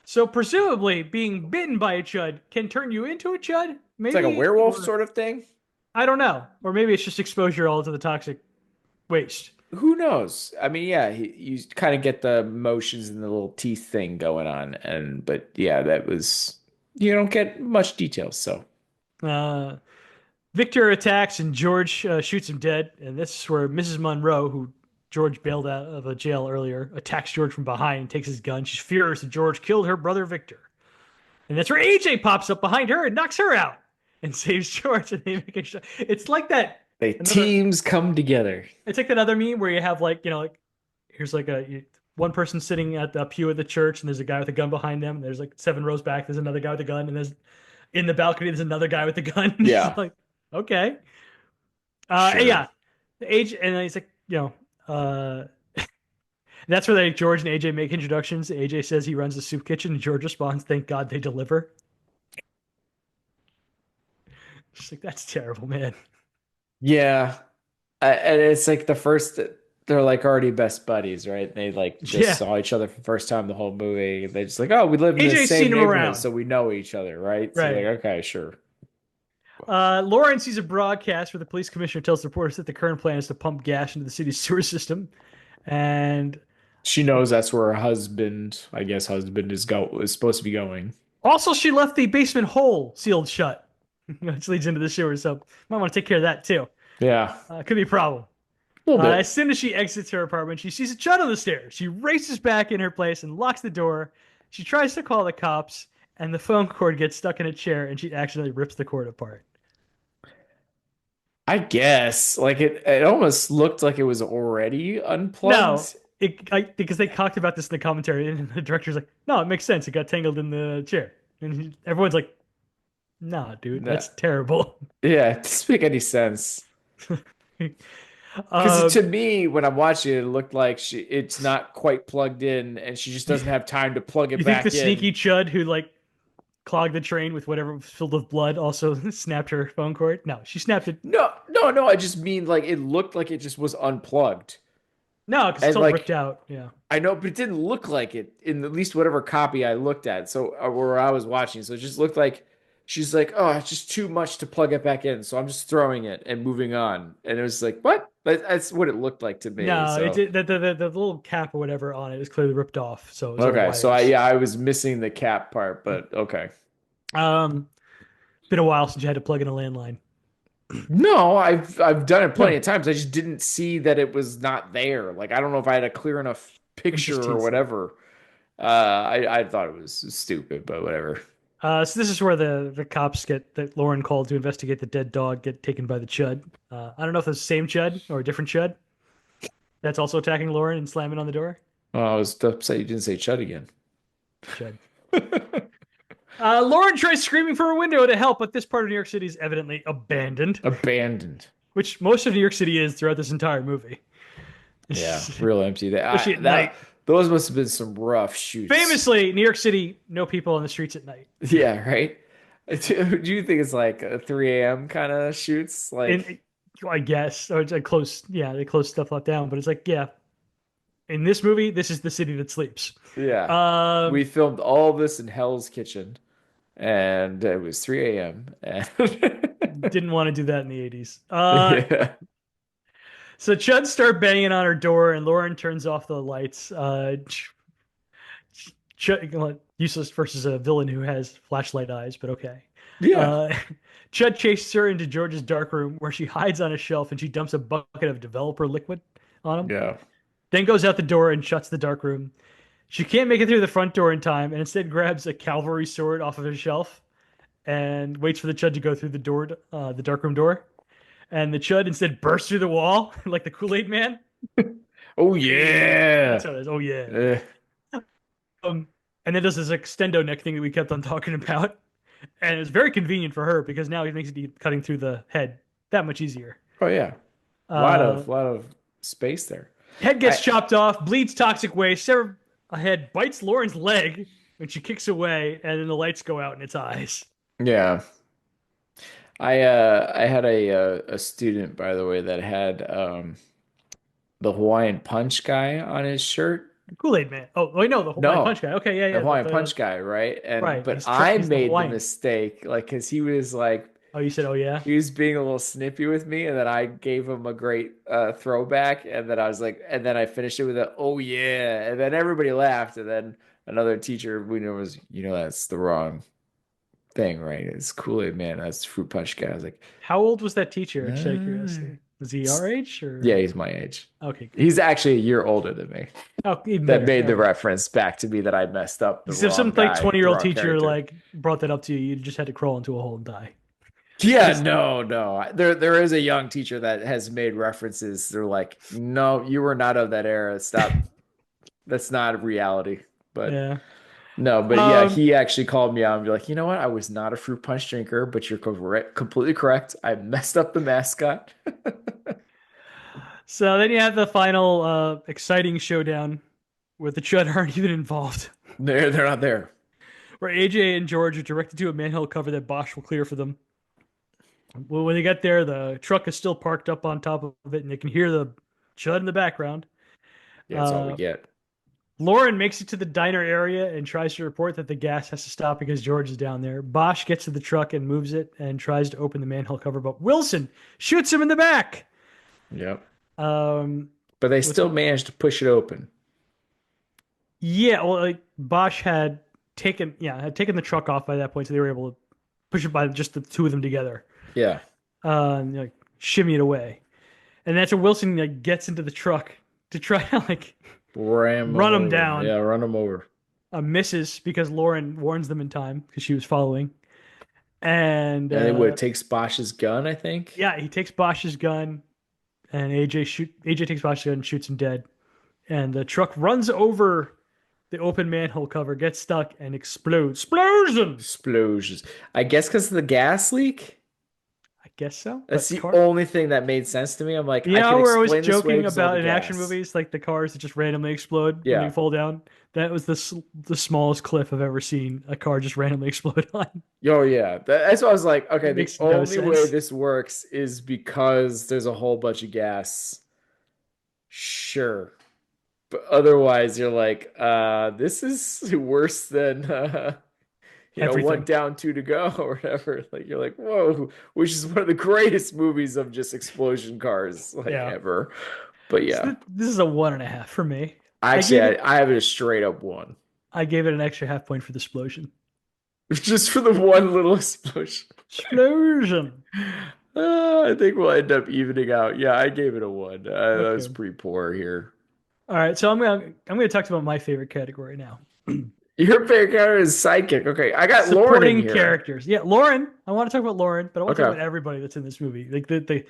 So presumably, being bitten by a chud can turn you into a chud, It's like a maybe, werewolf or sort of thing. I don't know, or maybe it's just exposure all to the toxic waste. Who knows? I mean, yeah, you kind of get the motions and the little teeth thing going on, and but yeah, that was you don't get much details. So Uh, Victor attacks and George shoots him dead, and this is where Mrs. Monroe, who George bailed out of a jail earlier, attacks George from behind and takes his gun. She's furious that George killed her brother Victor. And that's where AJ pops up behind her and knocks her out and saves George. And they make a shot. It's like that. they Another. teams come together. It's like that other meme where you have like like here's like one person sitting at the pew of the church and there's a guy with a gun behind them. And there's like 7 rows back. There's another guy with a gun, and there's in the balcony. There's another guy with a gun. It's just Yeah, like okay, and sure. yeah, the age, and then he's like that's where George and AJ make introductions. AJ says he runs the soup kitchen, and George responds, "Thank God they deliver." Just like that's terrible, man. Yeah, and it's like the first. They're like already best buddies, right? They like just Yeah, saw each other for the first time the whole movie. They just like, oh, we live in the AJ's same seen him neighborhood, around, so we know each other, right? So right? like, okay, sure. Lauren sees a broadcast where the police commissioner tells reporters that the current plan is to pump gas into the city's sewer system, and She knows that's where her husband, I guess, husband is supposed to be going. also she left the basement hole sealed shut, which leads into the sewer. So might want to take care of that too. Yeah. Could be a problem. A little As bit. soon as she exits her apartment, she sees a Chud on the stairs. She races back in her place and locks the door. She tries to call the cops, and the phone cord gets stuck in a chair, and she accidentally rips the cord apart. I guess like it almost looked like it was already No, unplugged. because they talked about this in the commentary, and the director's like, "No, it makes sense. It got tangled in the chair," and everyone's like, "Nah, dude, Nah. that's terrible." Yeah, it doesn't make any sense. Because Uh, to me, when I'm watching it, it looked like it's not quite plugged in, and she just you, doesn't have time to plug it you think the back sneaky in. Chud who like clogged the train with whatever was filled with blood also snapped her phone cord? No, she snapped it. No, no, no. I just mean like it looked like it just was unplugged, No, because it's and all ripped like out. Yeah, I know, but it didn't look like it in at least whatever copy I looked at. So where I was watching, so it just looked like she's like, oh, it's just too much to plug it back in, so I'm just throwing it and moving on. And it was like, what? That's what it looked like to me. no, So the little cap or whatever on it is clearly ripped off, so it's all okay, so wires. I was missing the cap part, but okay. Um, been a while since you had to plug in a landline. No, I've done it plenty No, of times. I just didn't see that it was not there. Like I don't know if I had a clear enough it was picture just or teensy. whatever. I thought it was stupid, but whatever. So this is where the cops get that Lauren called to investigate the dead dog get taken by the Chud. I don't know if it's the same Chud or a different Chud that's also attacking Lauren and slamming on the door. Oh, I was upset you didn't say Chud again. Chud. Lauren tries screaming for a window to help, but this part of New York City is evidently abandoned, Abandoned. which most of New York City is throughout this entire movie, Yeah, real empty. especially at night. That those must have been some rough shoots. Famously, New York City, no people on the streets at night. Yeah, right. Do you think it's like a 3 a.m. kind of shoots? And Like, I guess, or it's a close, yeah, they close stuff like down. But it's like, yeah, in this movie, this is the city that sleeps. yeah. Um, We filmed all this in Hell's Kitchen, and it was 3 a.m. And didn't want to do that in the 80s. yeah, So Chud start banging on her door, and Lauren turns off the lights. Useless versus a villain who has flashlight eyes, but okay. yeah, Uh, Chud chases her into George's dark room where she hides on a shelf and she dumps a bucket of developer liquid on him. yeah. Then goes out the door and shuts the dark room. She can't make it through the front door in time and instead grabs a cavalry sword off of a shelf and waits for the Chud to go through the door, the dark room door. And the Chud instead bursts through the wall like the Kool-Aid Man. Oh Yeah, yeah. that's how it is. Oh yeah. Eh, Um, and then does this extendo neck thing that we kept on talking about. And it's very convenient for her because now it makes it cutting through the head that much easier. oh yeah. Uh, Lot of space there. Head gets I chopped off, bleeds toxic waste. Sarah head bites Lauren's leg when she kicks away, and then the lights go out in its eyes. yeah. I had a student by the way that had the Hawaiian Punch guy on his shirt. Kool-Aid Man. Oh, wait, no, the Hawaiian No, Punch guy. Okay, yeah, the yeah. Hawaiian Punch guy, right? And Right. but I He's the made the Hawaiian. mistake, like, because he was like Oh, you said, oh yeah. he was being a little snippy with me, and then I gave him a great throwback, and then I was like, and then I finished it with a oh yeah, and then everybody laughed, and then another teacher we know was, that's the wrong thing, right? It's Kool-Aid Man, that's Fruit Punch guy. I was like, How old was that teacher? Just out of "Ah." curiosity. Was he our age Yeah, or? he's my age. Okay, good. He's actually a year older than me. Oh, even That better. made the Okay. reference back to me that I messed up the If some wrong like guy, 20-year the old wrong teacher character. like brought that up to you, you just had to crawl into a hole and die. Yeah, Just no, no. There is a young teacher that has made references. They're like, no, you were not of that era. Stop. That's not reality. But yeah. no, but yeah, Um. he actually called me out and be like, you know what? I was not a fruit punch drinker, but you're correct, completely correct. I messed up the mascot. So then you have the final exciting showdown where the Chud aren't even involved. They're not there. Where AJ and George are directed to a manhole cover that Bosch will clear for them. Well, when they get there, the truck is still parked up on top of it, and they can hear the Chud in the background. Yeah, that's all we Uh, get. Lauren makes it to the diner area and tries to report that the gas has to stop because George is down there. Bosch gets to the truck and moves it and tries to open the manhole cover, but Wilson shoots him in the back. Yep. Um, But they what's still managed to push it open. Yeah, well, like Bosch had taken the truck off by that point, so they were able to push it by just the two of them together, Yeah. like shimmy it away. And that's when Wilson like gets into the truck to try to like Ram them run him over. down. Yeah, run them over. Misses because Lauren warns them in time because she was following. And And it would take Bosch's gun, I think. yeah, he takes Bosch's gun, and AJ takes Bosch's gun and shoots him dead. And the truck runs over the open manhole cover, gets stuck, and explodes. Explosion! Explosions. I guess because of the gas leak. I guess so. That's But the car, only thing that made sense to me. I'm like, you I can know, we're always explain this away joking because all the about in action gas. movies, like the cars that just randomly explode when they Yeah. fall down. That was the smallest cliff I've ever seen a car just randomly explode on. Oh yeah. That's why I was like, okay, It the makes no only way sense. this works is because there's a whole bunch of gas. Sure. But otherwise you're like, this is worse than one Everything. down, two to go or whatever. Like you're like, whoa, which is one of the greatest movies of just explosion cars like Yeah. ever. But So yeah. this is a 1.5 for me. I Actually, gave it I have it a straight up one. I gave it an extra half point for the explosion. Just for the one little explosion. Explosion. I think we'll end up evening out. Yeah, I gave it a one. That was Okay. pretty poor here. All right, so I'm gonna talk about my favorite category now. Your favorite character is sidekick. Okay, I got Lauren in Supporting here. characters. Yeah, Lauren. I want to talk about Lauren, but I want to talk Okay. about everybody that's in this movie. Like the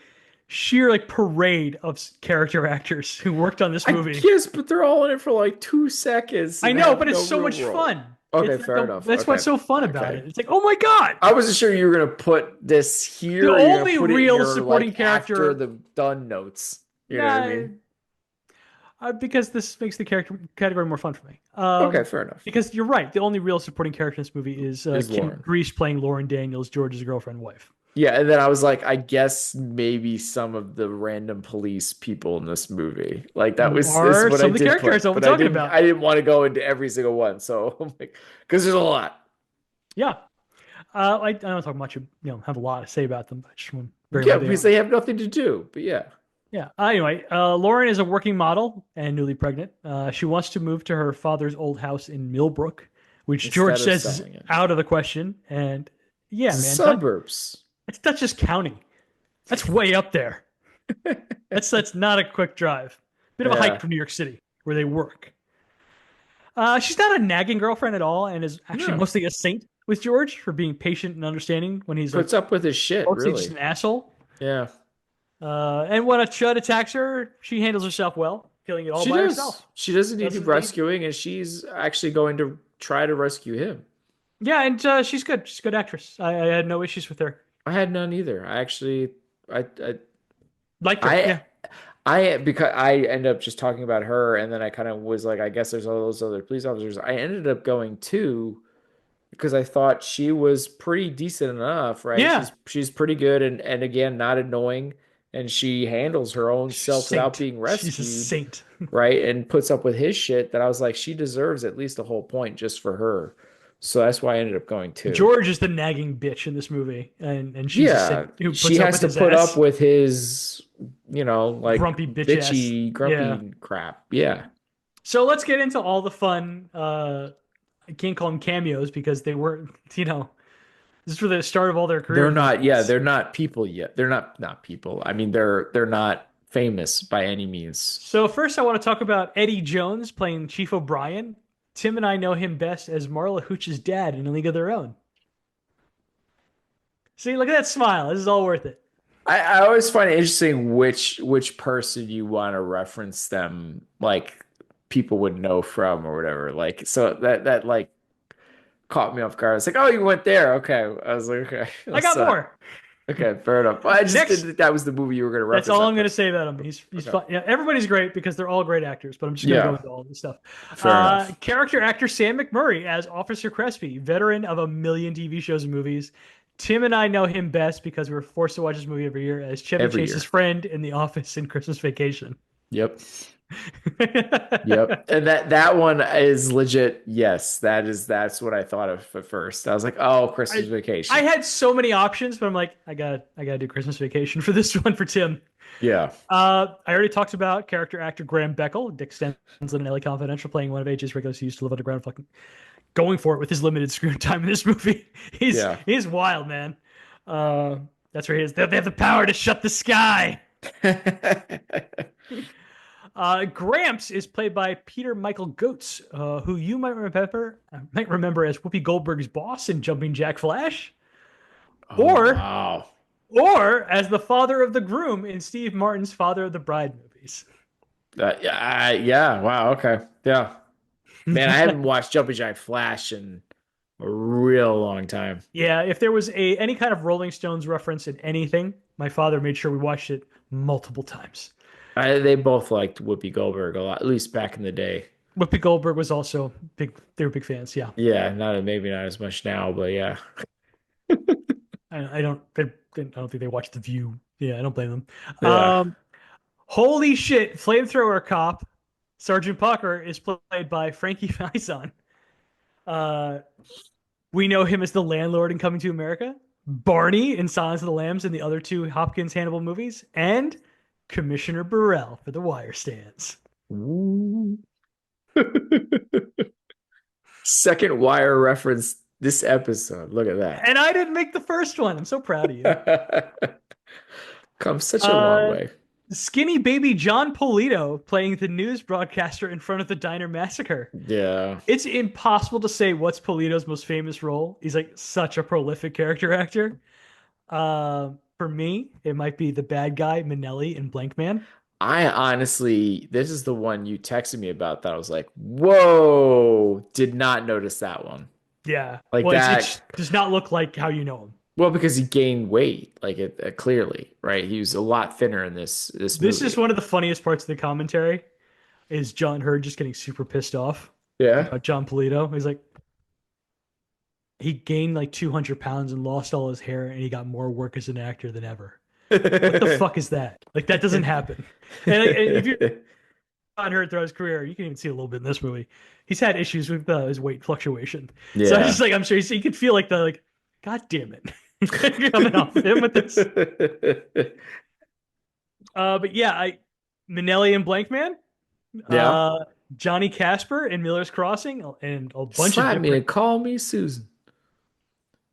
sheer like parade of character actors who worked on this I movie. guess, but they're all in it for like 2 seconds I and know, have but it's no so real much role. fun. Okay, It's like fair enough. that's Okay. what's so fun about Okay. it. It's like, oh my god, I wasn't sure you were gonna put this the here or you're gonna only put it in real your supporting like after character. the done notes. You know what I Nah, mean? because this makes the character category more fun for me. Okay, fair enough. Because you're right, the only real supporting character in this movie is Is Kim Lauren. Grease playing Lauren Daniels, George's girlfriend wife. Yeah, and then I was like, I guess maybe some of the random police people in this movie. Like that Who was is are what I some of the did characters put, that we're but talking about? I didn't want to go into every single one. So I'm like, because there's a lot. Yeah. I don't talk much, have a lot to say about them, but I just want to bring them Yeah, what they because are. they have nothing to do. But yeah, Yeah. Anyway, Lauren is a working model and newly pregnant. She wants to move to her father's old house in Millbrook, which George instead of says is selling it, out of the question. And yeah, the man, suburbs. it's Dutchess County. That's way up there. That's not a quick drive. Bit of a hike Yeah, from New York City, where they work. She's not a nagging girlfriend at all, and is actually no, mostly a saint with George for being patient and understanding when he's like puts up with his shit. mostly just Really. an asshole. Yeah, And when a C.H.U.D attacks her, she handles herself well, killing it all she by does. herself. She doesn't need Does to indeed. rescuing, and she's actually going to try to rescue him. Yeah, and she's good. She's a good actress. I had no issues with her. I had none either. I actually, I Liked her. I Yeah. because I ended up just talking about her, and then I kind of was like, I guess there's all those other police officers. I ended up going to because I thought she was pretty decent enough, right? Yeah. She's pretty good, and again, not annoying, and she handles her own She's a self without saint. being She's a rescued, saint. right? And puts up with his shit. That I was like, she deserves at least a whole point just for her. So that's why I ended up going to. George is the nagging bitch in this movie, and she's a Yeah, saint who she puts up has with to his put up ass. with his, like Grumpy bitch ass. bitchy, Yeah. grumpy crap. Yeah. So let's get into all the fun. I can't call them cameos because they weren't, this is for the start of all their They're careers, more or not, yeah, less. they're not people yet. They're not people. I mean, they're not famous by any means. So first, I want to talk about Eddie Jones playing Chief O'Brien. Tim and I know him best as Marla Hooch's dad in A League of Their Own. See, look at that smile. This is all worth it. I always find it interesting which person you want to reference them, like people would know from or whatever. Like so that like caught me off guard. I was like, oh, you went there. Okay. I was like, okay. I got more. Okay, fair enough. I just didn't Next, think that was the movie you were going to that's reference all that I'm going to person. say about him. He's Okay. fun. Yeah, everybody's great because they're all great actors. But I'm just going to go Yeah, into all this stuff. fair enough. Character actor Sam McMurray as Officer Crespi, veteran of a million TV shows and movies. Tim and I know him best because we were forced to watch this movie every year as Chevy Every Chase's year. friend in The Office and Christmas Vacation. Yep. Yep. And that one is legit. Yes, that's what I thought of at first. I was like, oh, Christmas I Vacation. had so many options, but I'm like, I gotta do Christmas Vacation for this one for Tim. Yeah. I already talked about character actor Graham Beckel, Dick Stenson in LA Confidential, playing one of AJ's regulars who used to live underground, fucking going for it with his limited screen time in this movie. He's Yeah. he's wild, man. That's where he is. They have the power to shut the sky. Gramps is played by Peter Michael Goetz, who you might remember as Whoopi Goldberg's boss in Jumping Jack Flash, Oh, or wow. or as the father of the groom in Steve Martin's Father of the Bride movies. Yeah, yeah, wow, okay. Yeah. Man, I haven't watched Jumping Jack Flash in a real long time. Yeah, if there was a any kind of Rolling Stones reference in anything, my father made sure we watched it multiple times. They both liked Whoopi Goldberg a lot, at least back in the day. Whoopi Goldberg was also big. They were big fans. Yeah, Yeah, not maybe not as much now, but yeah. I don't. I don't think they watched The View. Yeah, I don't blame them. Yeah. Holy shit! Flamethrower cop Sergeant Pucker is played by Frankie Faison. Uh, we know him as the landlord in Coming to America, Barney in Silence of the Lambs and the other two Hopkins Hannibal movies, and Commissioner Burrell for The Wire Stands. Ooh. Second Wire reference this episode. Look at that. And I didn't make the first one. I'm so proud of you. Come such a long Uh, way. Skinny baby John Polito playing the news broadcaster in front of the diner massacre. Yeah. It's impossible to say what's Polito's most famous role. He's like such a prolific character actor. For me, it might be the bad guy Minelli in Blank Man. I honestly, this is the one you texted me about that I was like, whoa, did not notice that one. Yeah. Like Well, it that. does not look like how you know him. Well, because he gained weight, like it clearly, right? He was a lot thinner in this This is movie. one of the funniest parts of the commentary is John Hurd just getting super pissed off Yeah. about John Polito. He's like, he gained like 200 pounds and lost all his hair, and he got more work as an actor than ever. What the fuck is that? Like, that doesn't happen. And like, if you're John Hurt throughout his career, you can even see a little bit in this movie. He's had issues with his weight fluctuation. So I Yeah. just like, I'm sure you could feel like God damn it, coming off him with this. But yeah, Minelli and Blank Man, Yeah. uh, Johnny Casper in Miller's Crossing, and a bunch of Slap me different. and call me Susan.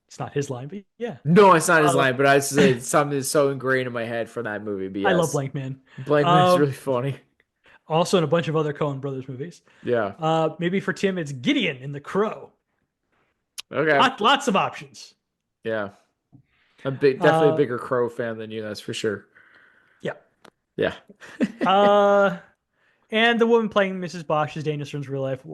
It's not his line, but yeah. No, it's not his Uh, line, but I say it's something that's so ingrained in my head from that movie. But I love yes, Blank Man. Blank Man's Um, really funny. Also in a bunch of other Coen Brothers movies. Yeah. Maybe for Tim, it's Gideon in The Crow. Okay. Lots of options. Yeah. Definitely a Uh, bigger Crow fan than you, that's for sure. yeah. Yeah. Uh, and the woman playing Mrs. Bosch is Daniel Stern's real life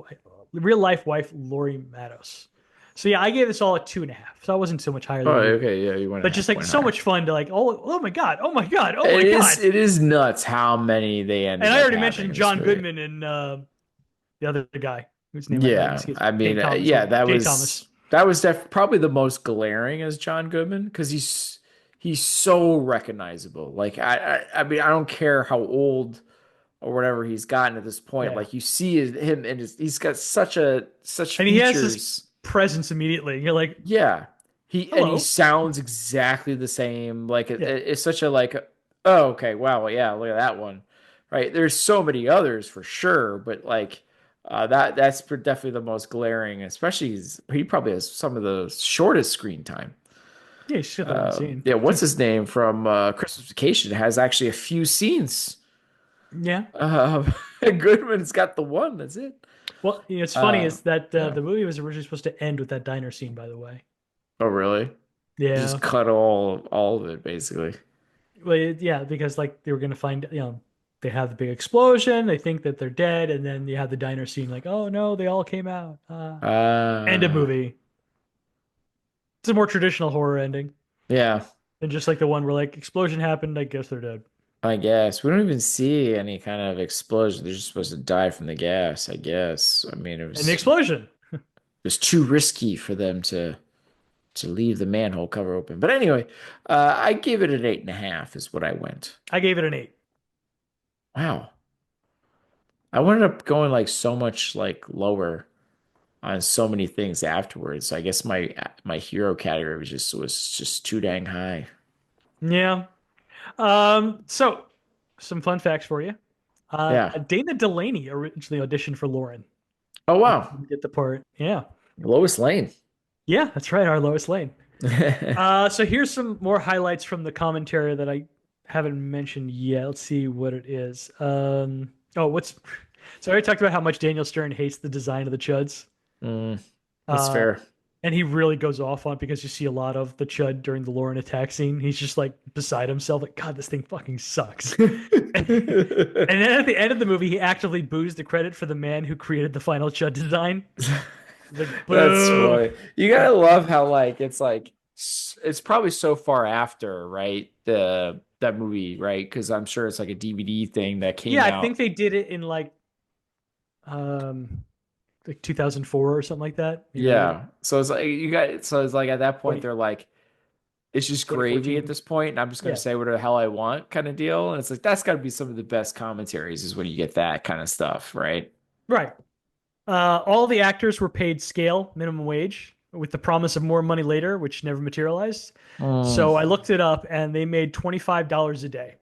wife, Lori Matos. So yeah, I gave this all a 2.5. So I wasn't so much higher Oh, than you, okay. Yeah, you went a but just half like point so higher. much fun to like, oh my god, oh my god, oh my god. It is nuts how many they And ended I up already having mentioned in this John movie. Goodman and the other guy whose name I Yeah, escapes. I Jay mean, Thomas, yeah, whatever. Jay Thomas. that was probably the most glaring as John Goodman because he's so recognizable. Like I mean, I don't care how old or whatever he's gotten at this point. Yeah, Like you see him and he's got such and he has this features. presence immediately. You're like, Yeah. He hello. sounds exactly the same. Like Yeah, it's such a like, oh, okay, wow, yeah, look at that one. Right. There's so many others for sure, but like that's definitely the most glaring, especially he probably has some of the shortest screen time. yeah, he's got the one scene. Yeah, what's his name from Christmas Vacation has actually a few scenes. Yeah. Goodman's got the one, that's it. Well, it's funny Uh is that yeah. the movie was originally supposed to end with that diner scene, by the way. Oh really? Just Yeah. cut all of it basically. Well, yeah, because like they were gonna find, they have the big explosion, they think that they're dead, and then you have the diner scene, like, oh no, they all came out. End of Uh movie. It's a more traditional horror ending yeah. than just like the one where like explosion happened, I guess they're dead. I guess we don't even see any kind of explosion. They're just supposed to die from the gas, I guess. I mean, And the explosion. it was too risky for them to leave the manhole cover open. But anyway, I gave it an 8.5 is what I went. I gave it an 8. Wow. I ended up going like so much like lower on so many things afterwards. I guess my hero category was just too dang high. Yeah. So some fun facts for you. Yeah. Dana Delaney originally auditioned for Lauren. Oh wow. Get the part. Yeah. Lois Lane. Yeah, that's right, our Lois Lane. So here's some more highlights from the commentary that I haven't mentioned yet. Let's see what it is. Oh, what's so I already talked about how much Daniel Stern hates the design of the Chuds. Mm, that's Uh, fair. and he really goes off on it because you see a lot of the Chud during the Lauren attack scene. He's just like beside himself, like, God, this thing fucking sucks. And then at the end of the movie, he actively boos the credit for the man who created the final Chud design. He's like, That's boo. funny. You gotta love how like it's probably so far after, right? The that movie, right? Because I'm sure it's like a DVD thing that came Yeah, I think out. they did it in um like 2004 or something like that. Maybe early. Yeah. So it's like you got so it's like at that point 20, they're like, it's just gravy at 2014. this point, and I'm just gonna Yeah. say whatever the hell I want kind of deal. And it's like that's gotta be some of the best commentaries is when you get that kind of stuff, right? Right. All the actors were paid scale minimum wage with the promise of more money later, which never materialized. Mm, So I looked it up and they made $25 a day,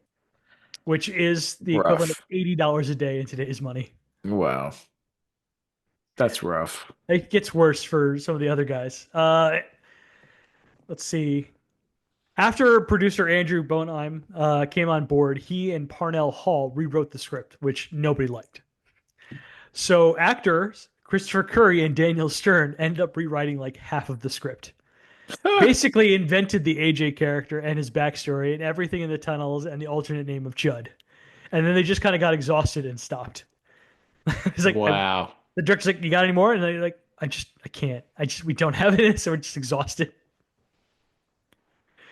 which is the equivalent of rough. $80 a day in today's money. Wow. That's rough. It gets worse for some of the other guys. Let's see. After producer Andrew Bonheim came on board, he and Parnell Hall rewrote the script, which nobody liked. So actors Christopher Curry and Daniel Stern ended up rewriting like half of the script. Basically invented the AJ character and his backstory and everything in the tunnels and the alternate name of Chud. And then they just kind of got exhausted and stopped. He's like, Wow. the director's like, you got any more? And they're like, I can't. We don't have it, so we're just exhausted.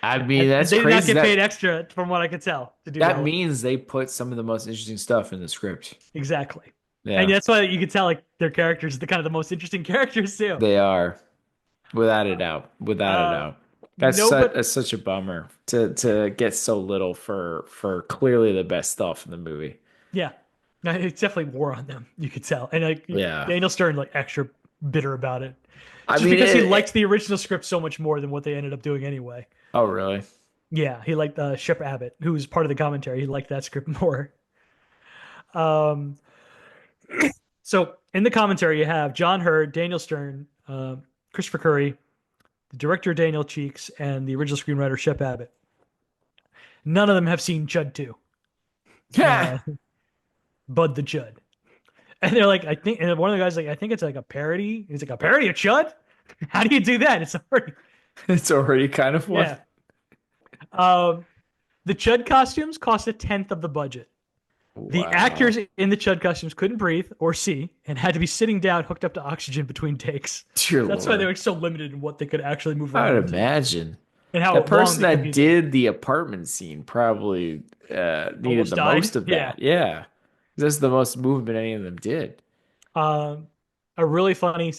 I And mean, that's they did not crazy. get paid extra, from what I could tell, to do the That whole means they put some of the most interesting stuff in the script. exactly. And Yeah, that's why you could tell like their characters, the kind of the most interesting characters too. they are, without a doubt. Without a Uh, doubt. no, but That's such a bummer to get so little for clearly the best stuff in the movie. yeah, no, it's definitely war on them. You could tell, and like Yeah. Daniel Stern like extra bitter about it, I just mean, because he liked the original script so much more than what they ended up doing anyway. oh, really? Yeah, he liked Shep Abbott, who was part of the commentary. He liked that script more. Um, so in the commentary, you have John Hurd, Daniel Stern, Christopher Curry, the director Daniel Cheeks, and the original screenwriter Shep Abbott. None of them have seen Chud 2, uh, Bud the Chud. And they're like, I think, and one of the guys like, I think it's like a parody. He's like, a parody of Chud? How do you do that? It's already, It's already kind of one. yeah. Um, the Chud costumes cost a tenth of the budget. The actors Wow. in the Chud costumes couldn't breathe or see and had to be sitting down, hooked up to oxygen between takes. Dear That's why they Lord. were so limited in what they could actually move I around would into imagine. and how That long person they could that be there. did the apartment scene probably needed Almost the died. most of Yeah. that. Yeah. This is the most movement any of them did. Um, a really funny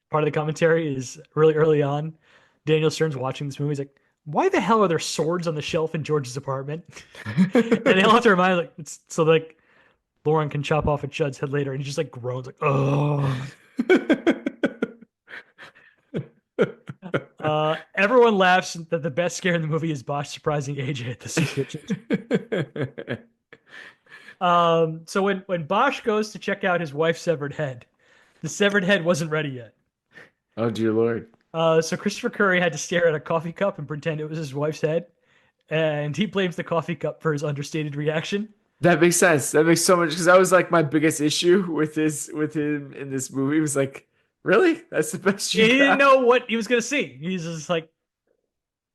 part of the commentary is really early on. Daniel Stern's watching this movie. He's like, "Why the hell are there swords on the shelf in George's apartment?" And they all have to remind like it's so like Lauren can chop off a Chud's head later, and he just like groans like, "Oh." Everyone laughs that the best scare in the movie is Bosch surprising AJ at the soup kitchen. So when Bosch goes to check out his wife's severed head, the severed head wasn't ready yet. Oh dear Lord. So Christopher Curry had to stare at a coffee cup and pretend it was his wife's head, and he blames the coffee cup for his understated reaction. That makes sense. That makes so much because that was like my biggest issue with him in this movie was like, really? That's the best He you didn't got? know what he was gonna see. He's just like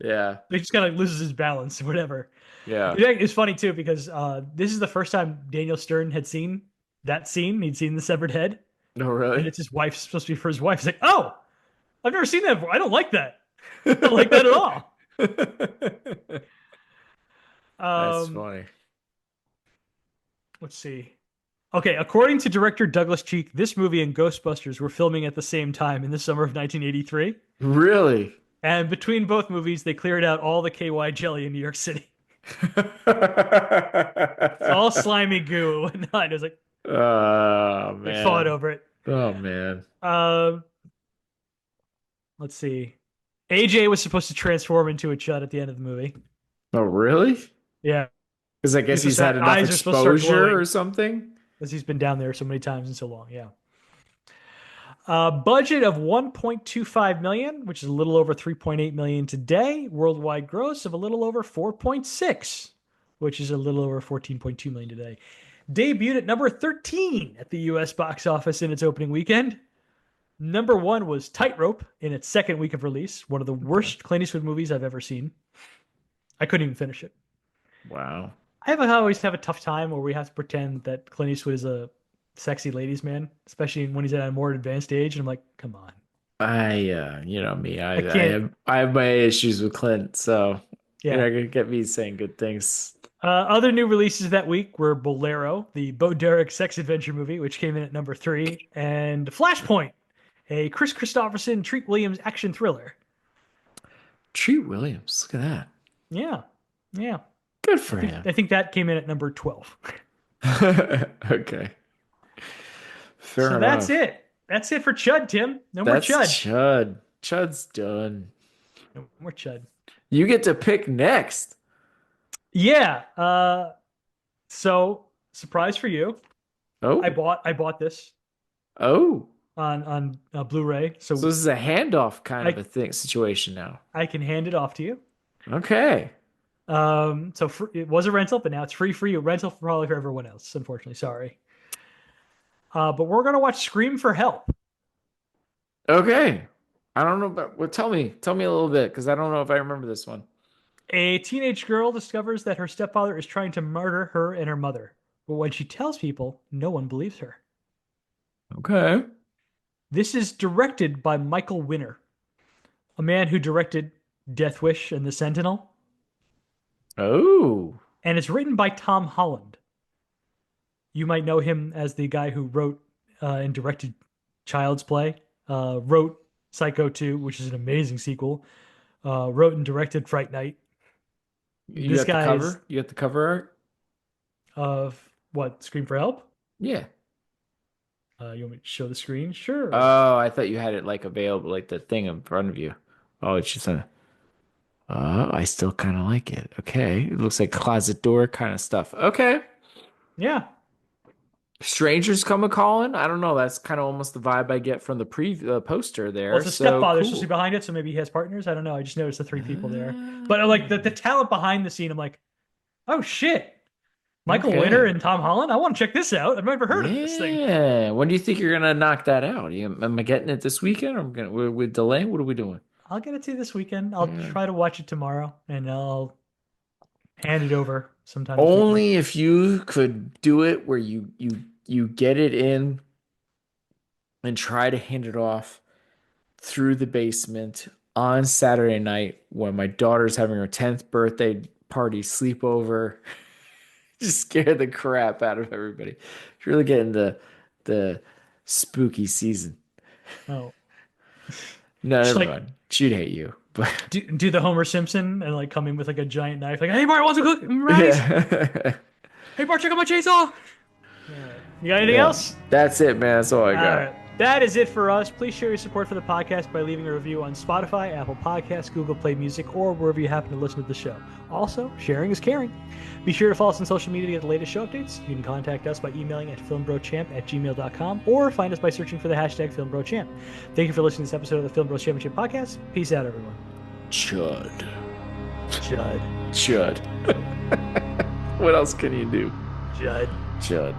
Yeah. he just kind of loses his balance, or whatever. Yeah. It's funny too because this is the first time Daniel Stern had seen that scene. He'd seen the severed head, No, and really? it's his wife supposed to be for his wife. He's like, "Oh, I've never seen that before. I don't like that. I don't like that at all." That's Um, funny. let's see. Okay, according to director Douglas Cheek, this movie and Ghostbusters were filming at the same time in the summer of 1983. Really? And between both movies, they cleared out all the KY jelly in New York City. It's all slimy goo and whatnot. It was like Oh they fought man. over it. Oh man. Um, let's see. AJ was supposed to transform into a chud at the end of the movie. Oh really? Yeah, Because I guess he's had enough eyes are supposed to start exposure or glowing something. because he's been down there so many times and so long. Yeah. Budget of 1.25 million, which is a little over 3.8 million today. Worldwide gross of a little over 4.6. which is a little over 14.2 million today. Debuted at number 13 at the US box office in its opening weekend. Number one was Tightrope in its second week of release, one of the Okay. worst Clint Eastwood movies I've ever seen. I couldn't even finish it. Wow. I always have a tough time where we have to pretend that Clint Eastwood is a sexy ladies man, especially when he's at a more advanced age. And I'm like, come on, You know me, I can't. I have my issues with Clint, so you're Yeah. not gonna get me saying good things. Other new releases that week were Bolero, the Bo Derek sex adventure movie, which came in at number three, and Flashpoint, a Chris Christopherson, Treat Williams action thriller. Treat Williams, look at that. Yeah, yeah. Good I for think him. I think that came in at number 12. Okay, fair So that's enough. it. That's it for Chud, Tim. No more That's Chud. Chud. Chud's done. No more Chud. You get to pick next. Yeah. So surprise for you. Oh, I bought this oh. on Blu-ray, So so this is a handoff kind of I a thing situation now. I can hand it off to you. Okay. So it was a rental, but now it's free for you. Rental for probably for everyone else. Unfortunately, sorry. But we're gonna watch Scream for Help. Okay. I don't know about, well, tell me a little bit because I don't know if I remember this one. A teenage girl discovers that her stepfather is trying to murder her and her mother, but when she tells people, no one believes her. Okay. This is directed by Michael Winner, a man who directed Death Wish and The Sentinel, Oh, and it's written by Tom Holland. You might know him as the guy who wrote and directed Child's Play, wrote Psycho 2, which is an amazing sequel, wrote and directed Fright Night. you This got the guy is cover? You got the cover art? of what? Scream for Help? Yeah. You want me to show the screen? Sure. Oh, I thought you had it like available, like the thing in front of you. Oh, it's just a. Oh, I still kind of like it. Okay. It looks like closet door kind of stuff. Okay. Yeah. Strangers come a calling. I don't know. That's kind of almost the vibe I get from the poster Well, there. it's a So stepfather supposed to be cool. behind it, so maybe he has partners. I don't know. I just noticed the three people there. But like the Ah, talent behind the scene, I'm like, oh shit. Michael Winner okay. and Tom Holland. I want to check this out. I've never heard of this thing. Yeah. When do you think you're gonna knock that out? Am I getting it this weekend or am I gonna we're delaying? What are we doing? I'll get it to you this weekend. I'll Yeah. try to watch it tomorrow and I'll hand it over sometime this weekend. Only if you could do it where you get it in and try to hand it off through the basement on Saturday night when my daughter's having her 10th birthday party sleepover. Just scare the crap out of everybody. It's really getting the spooky season. Oh, No, just never like mind. She'd hate you, but do the Homer Simpson and like come in with like a giant knife. Like, hey, Bart, wants to cook brownies? yeah. Hey, Bart, check out my chainsaw. All right. You got anything Yeah. else? That's it, man. That's all I All got. right. That is it for us. Please show your support for the podcast by leaving a review on Spotify, Apple Podcasts, Google Play Music, or wherever you happen to listen to the show. Also, sharing is caring. Be sure to follow us on social media to get the latest show updates. You can contact us by emailing at filmbrochamp@gmail.com or find us by searching for the hashtag FilmBroChamp. Thank you for listening to this episode of the Film Bros Championship Podcast. Peace out, everyone. Chud. Judd. Chud. What else can you do? Judd. Chud.